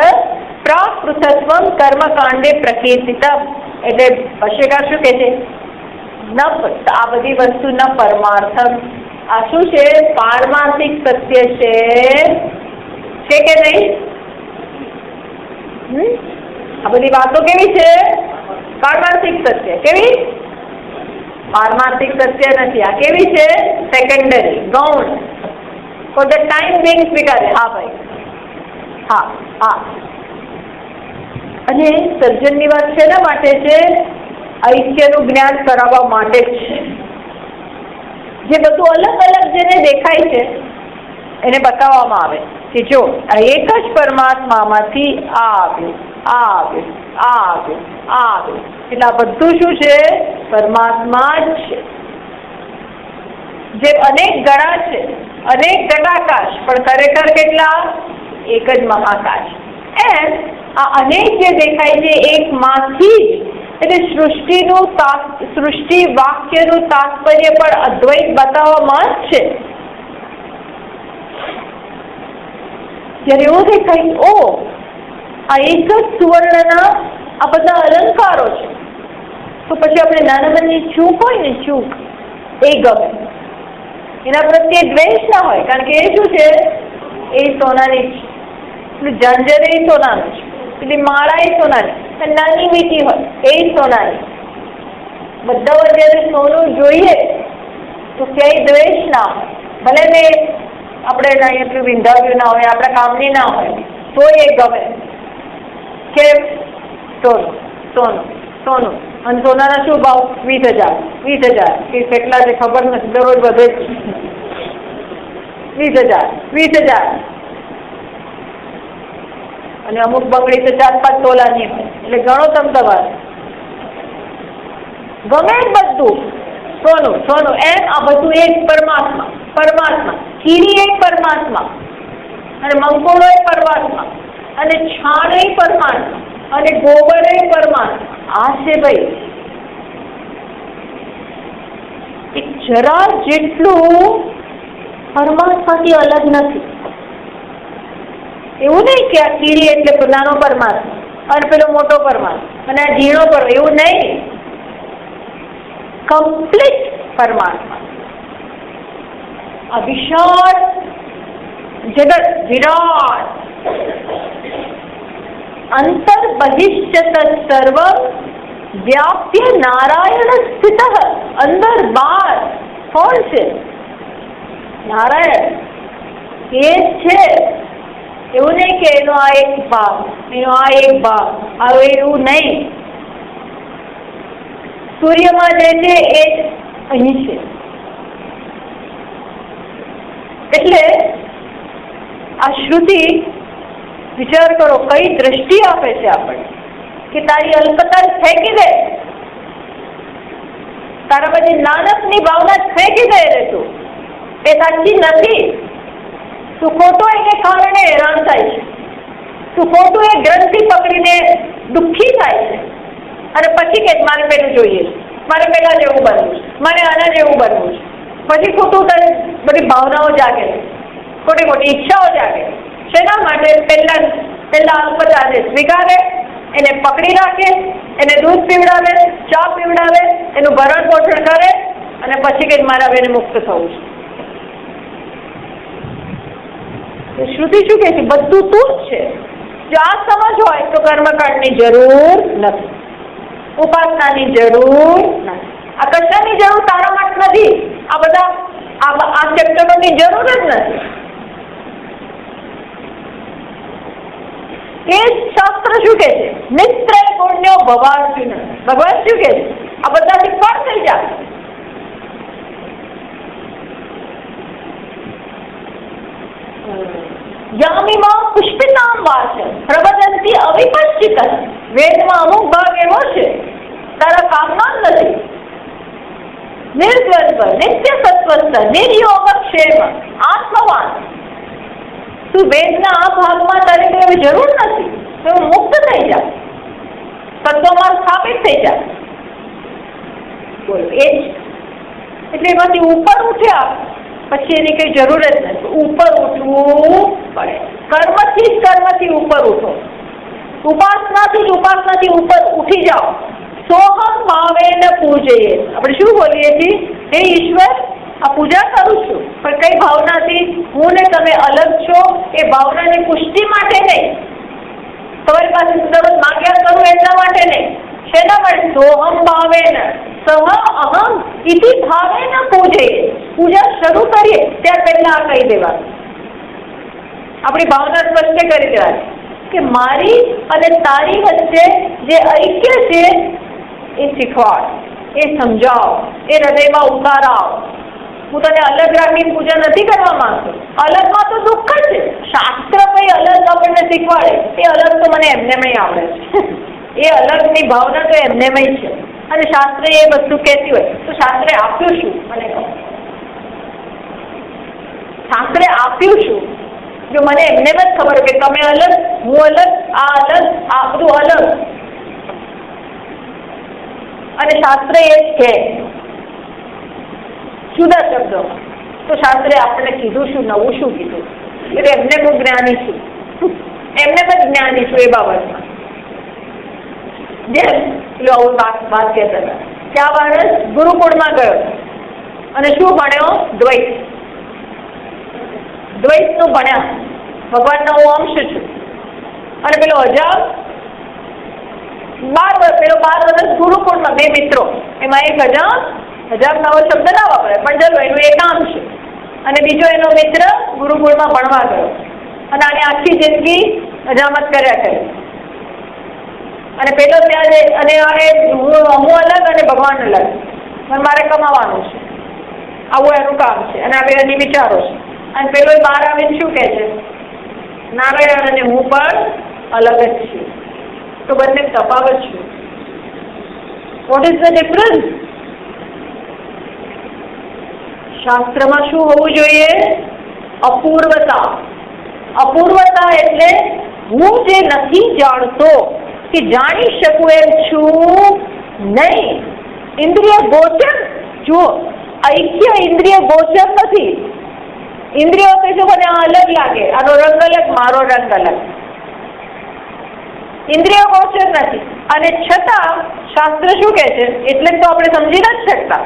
प्राकृतत्वं कर्मकांडे प्रकीर्तितम्. એટલે ભાષ્યકાર શું કહે છે? આ બધી વસ્તુ ન પરમાર્થમ, આ શું છે? પારમાર્થિક સત્ય છે કે નહીં? આ બધી વાતો કેવી છે? પારમાર્થિક સત્ય. કેવી? પારમાર્થિક સત્ય નથી. આ કેવી છે? સેકન્ડરી, ગૌણ. ફોર ધ ટાઈમ બિંગ સ્વીકારે. હા ભાઈ, હા. અને સર્જનની વાત શેના માટે છે? ઐક્યનું જ્ઞાન કરાવવા માટે જ છે. જે બધું અલગ અલગ જેને દેખાય છે એને બતાવવામાં આવે કે જો આ એક જ પરમાત્મામાંથી આ આવ્યું. એટલે આ બધું શું છે? પરમાત્મા જ છે. જે અનેક ગણા છે, અનેક ઘટાકાશ, પણ ખરેખર કેટલા? એક જ મહાકાશ. એમ આ અનેક જે દેખાય છે એકમાંથી જ. એટલે સૃષ્ટિ વાક્યનું તાત્પર્ય પણ અદ્વૈત બતાવવામાં જ છે. જ્યારે એવું દેખાય આ એક જ સુવર્ણના આ બધા અલંકારો છે, તો પછી આપણે નાનાની ચૂક હોય ને, ચૂક એ ગમે, એના પ્રત્યે દ્વેષ ના હોય. કારણ કે એ શું છે? એ સોનાની છે. એટલે ઝાંઝર એ સોનાનું છે, એટલે માળા એ સોનાની, નાની મીઠી હોય એ સોનાની. બધા જયારે સોનું જોઈએ તો ક્યાંય દ્વેષ ના હોય. ભલે ને આપણે એટલું વિંધાવ્યું ના હોય, આપણા કામની ના હોય, તો એ ગમે. કેમ? સોનું. અને સોનાના શું ભાવ? 20,000 કે કેટલા છે ખબર નથી, દરરોજ વધે જ. 20,000. અને અમુક બંગડી તો 4-5 તોલાની હોય. એટલે ઘણો તમારે ગમે બધું સોનું. એમ આ બધું એક પરમાત્મા. કીડી એક પરમાત્મા, અને મંકોડો એક પરમાત્મા, અને છાણ એ પરમાત્મા, અને ગોબર એ પરમાત્મા. આ છે ભાઈ. એક જરા જેટલું પરમાત્માથી અલગ નથી. એવું નહીં કે આ કીડી એટલે નાનો પરમાત્મા અને પેલો મોટો પરમાત્મા અને આ ઝીણો પરમાત્મા, એવું નહીં. કમ્પ્લીટ પરમાત્મા. આ વિશાળ જગત વિરાટ અંતર બહિષ્યત સર્વ વ્યાપ્ય નારાયણ સ્થિત. અંદર બહાર કોણ છે? નારાયણ. એ છે. એવું નહીં કે એનો આ એક ભાગ, એવું નહીં. સૂર્યમાં જે છે એ અહીં છે. એટલે આ શ્રુતિ, વિચાર કરો કઈ દ્રષ્ટિ આપે છે આપણને, કે તારી અલ્પતા ફેંકી દે, તારા બધી નાનકની ભાવના ફેંકી દે રે તું. એ સાચી નથી. તું ખોટું એને કારણે હેરાન થાય છે, તું ખોટું એ ગ્રંથિ પકડીને દુઃખી થાય છે, અને પછી કે મારે પેલું જોઈએ છે, મારે પેલા જેવું બનવું છે, મારે આના જેવું બનવું છે. પછી ખોટું તારે બધી ભાવનાઓ જાગે, ખોટી ઈચ્છાઓ જાગે. શેના માટે? પહેલા અલ્પતાને સ્વીકારે, એને પકડી રાખે, એને દૂધ પીવડાવે, ચા પીવડાવે, એનું ભરણ પોષણ કરે, અને પછી કે મારે હવે એને મુક્ત થવું છે. શ્રુતિ શું કહે છે? બધું તું જ છે. જો આ સમજ હોય તો કર્મકાંડની જરૂર નથી, ઉપાસનાની જરૂર નથી, આ કશાની જરૂર તારા માટે નથી, આ બધા આ ચેપ્ટરોની જરૂર જ નથી. એ શાસ્ત્ર શું કે છે? નિત્રય પુણ્યો ભવાર્જુન. ભગવાન શું કે છે? આ બધાથી પર થઈ જાય. યામીમાં પુષ્પિતામ વાચન પ્રવદંતી અવિપશ્ચિત. વેદમાં અમુક ભાગ એવો છે તારા કામનો જ નથી. નિર્દ્વંદ્વ નિત્ય સત્વસ્થ નિર્યોગ ક્ષેમ આત્મવાન. તું વેદના આ ભાગમાં તારી કોઈ જરૂર નથી, તો મુક્ત થઈ જા, તત્વમાં સ્થાપિત થઈ જા. બોલો એ જ. એટલે એમાંથી ઉપર ઉઠ્યા પછી એની કઈ જરૂર જ નથી. ઉપર ઉઠવું પડે. કર્મથી ઉપર ઉઠો. ઉપાસનાથી ઉપર ઉઠી જાઓ. સોહમ ભાવેન પૂજયે. આપણે શું બોલીએ છીએ? હે ઈશ્વર, આ પૂજા કરું છું, પણ કઈ ભાવનાથી? હું ને તમે અલગ છો એ ભાવનાની પુષ્ટિ માટે નહીં, તમારી પાસે દરરોજ માગ્યા કરું એટલા માટે નહીં. શેના માટે? સોહમ ભાવેન સહ અહમ ઇતિ ભાવેન પૂજયે. પૂજા શરૂ કરીએ ત્યાર પહેલા આ કહી દેવાનું, આપણી ભાવના સ્પષ્ટ કરી દેવાની કે મારી અને તારી વચ્ચે જે ઐક્ય છે એ શીખવાડ, એ સમજાવો, એ હૃદયમાં ઉતારાવ. હું તને અલગ રાખીને પૂજા નથી કરવા માંગતો. અલગમાં તો દુઃખ જ છે. શાસ્ત્ર કઈ અલગ આપણને શીખવાડે એ અલગ તો મને એમનેમય આવડે છે. એ અલગની ભાવના તો એમનેમય છે. અને શાસ્ત્ર એ વસ્તુ કહેતી હોય તો શાસ્ત્રે આપ્યું શું? મને કહો, શાસ્ત્રે આપ્યું શું? જો મને એમને જ ખબર કે તમે અલગ, હું અલગ, આ અલગ, આ બધું અલગ, અને શાસ્ત્ર એ જ છે જુદા શબ્દોમાં, તો શાસ્ત્રે આપણને કીધું શું? નવું શું કીધું? એટલે એમને હું જ્ઞાની છું, એમને પણ જ્ઞાની છું એ બાબતમાં. જેમ પેલો આવું વાત કહેતા હતા કે આ માણસ ગુરુકુળમાં ગયો અને શું ભણ્યો? દ્વૈતનું ભણ્યા. ભગવાનનો હું અંશ છું. અને પેલો હજાર 12 વર્ષ ગુરુકુળમાં, 2 મિત્રો, એમાં એક હજાર નવો શબ્દ ના વાપરે, પણ ચલો એનું એક કામ છે. અને બીજો એનો મિત્ર ગુરુકુળમાં ભણવા ગયો અને આને આખી જિંદગી હજામત કર્યા કરે. અને પેલો ત્યારે અને હું અલગ અને ભગવાન અલગ, પણ મારે કમાવાનું છે, આવું એનું કામ છે અને આ બેની વિચારો છે. અને પેલો બહાર આવીને શું કહે છે? નારાયણ અને હું પણ અલગ જ છું. તો બંને તફાવત છે. What is the difference? શાસ્ત્રમાં શું હોવું જોઈએ? અપૂર્વતા. અપૂર્વતા એટલે હું જે નથી જાણતો કે જાણી શકું એમ છું નહીં. ઇન્દ્રિય ગોચર. જુઓ, ઐક્ય ઇન્દ્રિય ગોચર નથી. ઇન્દ્રિયો કે જો મને અલગ લાગે, આનો રંગ અલગ, મારો રંગ અલગ, ઇન્દ્રિયો ગોચર નથી. અને છતાં શાસ્ત્ર શું કહે છે? એટલે તો આપણે સમજી નથી શકતા.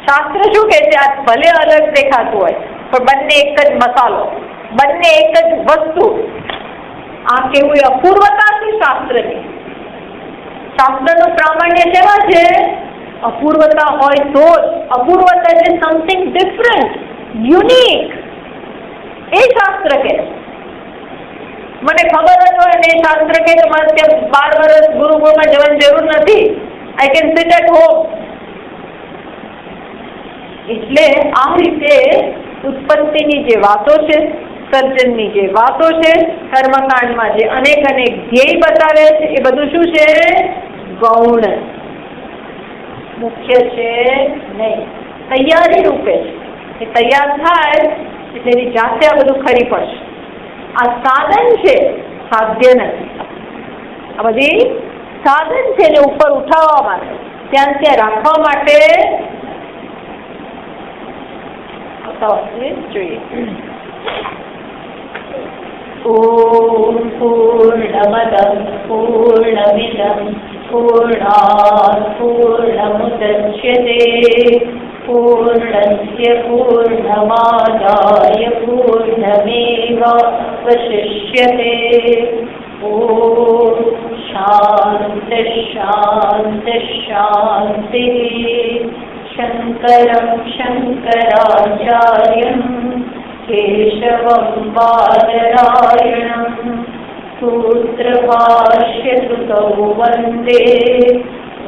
શાસ્ત્ર શું કહે છે? આ ભલે અલગ દેખાતું હોય પણ બંને એક જ મસાલો, બંને એક જ વસ્તુ. આ કેવું એ અપૂર્વતા છે શાસ્ત્રની. શાસ્ત્રનું પ્રામાણ્ય કેવા છે? અપૂર્વતા હોય તો જ. અપૂર્વતા એટલે સમથિંગ ડિફરન્ટ, યુનિક. એ શાસ્ત્ર કે મને ખબર જ હોય ને શાસ્ત્ર કે મારે ત્યાં 12 વર્ષ ગુરુકુળમાં જવાની જરૂર નથી, I can sit at home. એટલે આ રીતે ઉત્પત્તિની જે વાતો છે, સર્જનની જે વાતો છે, કર્મકાંડમાં જે અનેક ધ્યેય બતાવે છે, એ બધું શું છે? ગૌણ, મુખ્ય છે નહીં, તૈયારી રૂપે છે. એ તૈયાર થાય એટલે એની જાતે આ બધું ખરી પડશે. આ સાધન છે, સાધ્ય નથી. આ બધી સાધન છે ને ઉપર ઉઠાવવા માટે, ત્યાં રાખવા માટે જોઈએ. ઓમ પૂર્ણમદં પૂર્ણમિદં પૂર્ણાત પૂર્ણમુદચ્યતે પૂર્ણસ્ય પૂર્ણમાદાય પૂર્ણમેવાવશિષ્યતે. वशिष्यते। ॐ शान्ति शान्ति शान्तिः। शङ्करं शङ्कराचार्यं केशवं बादरायणं सूत्रभाष्यकृतौ वन्दे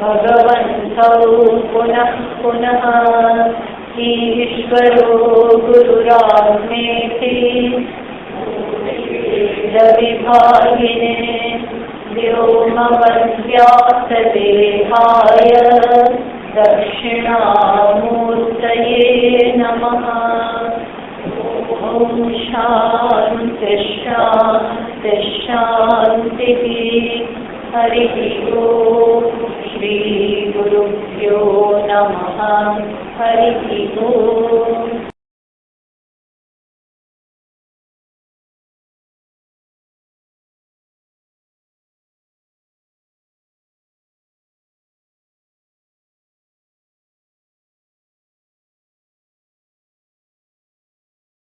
भगवन्तौ पुनः पुनः। ईश्वरो गुरुरात्मेति रविभागिने व्योमवद्व्यासदेहाय दक्षिणामूर्तये नमः। ॐ शान्ति शान्ति शान्तिः। हरिः ॐ श्रीगुरुभ्यो नमः। हरिः ॐ।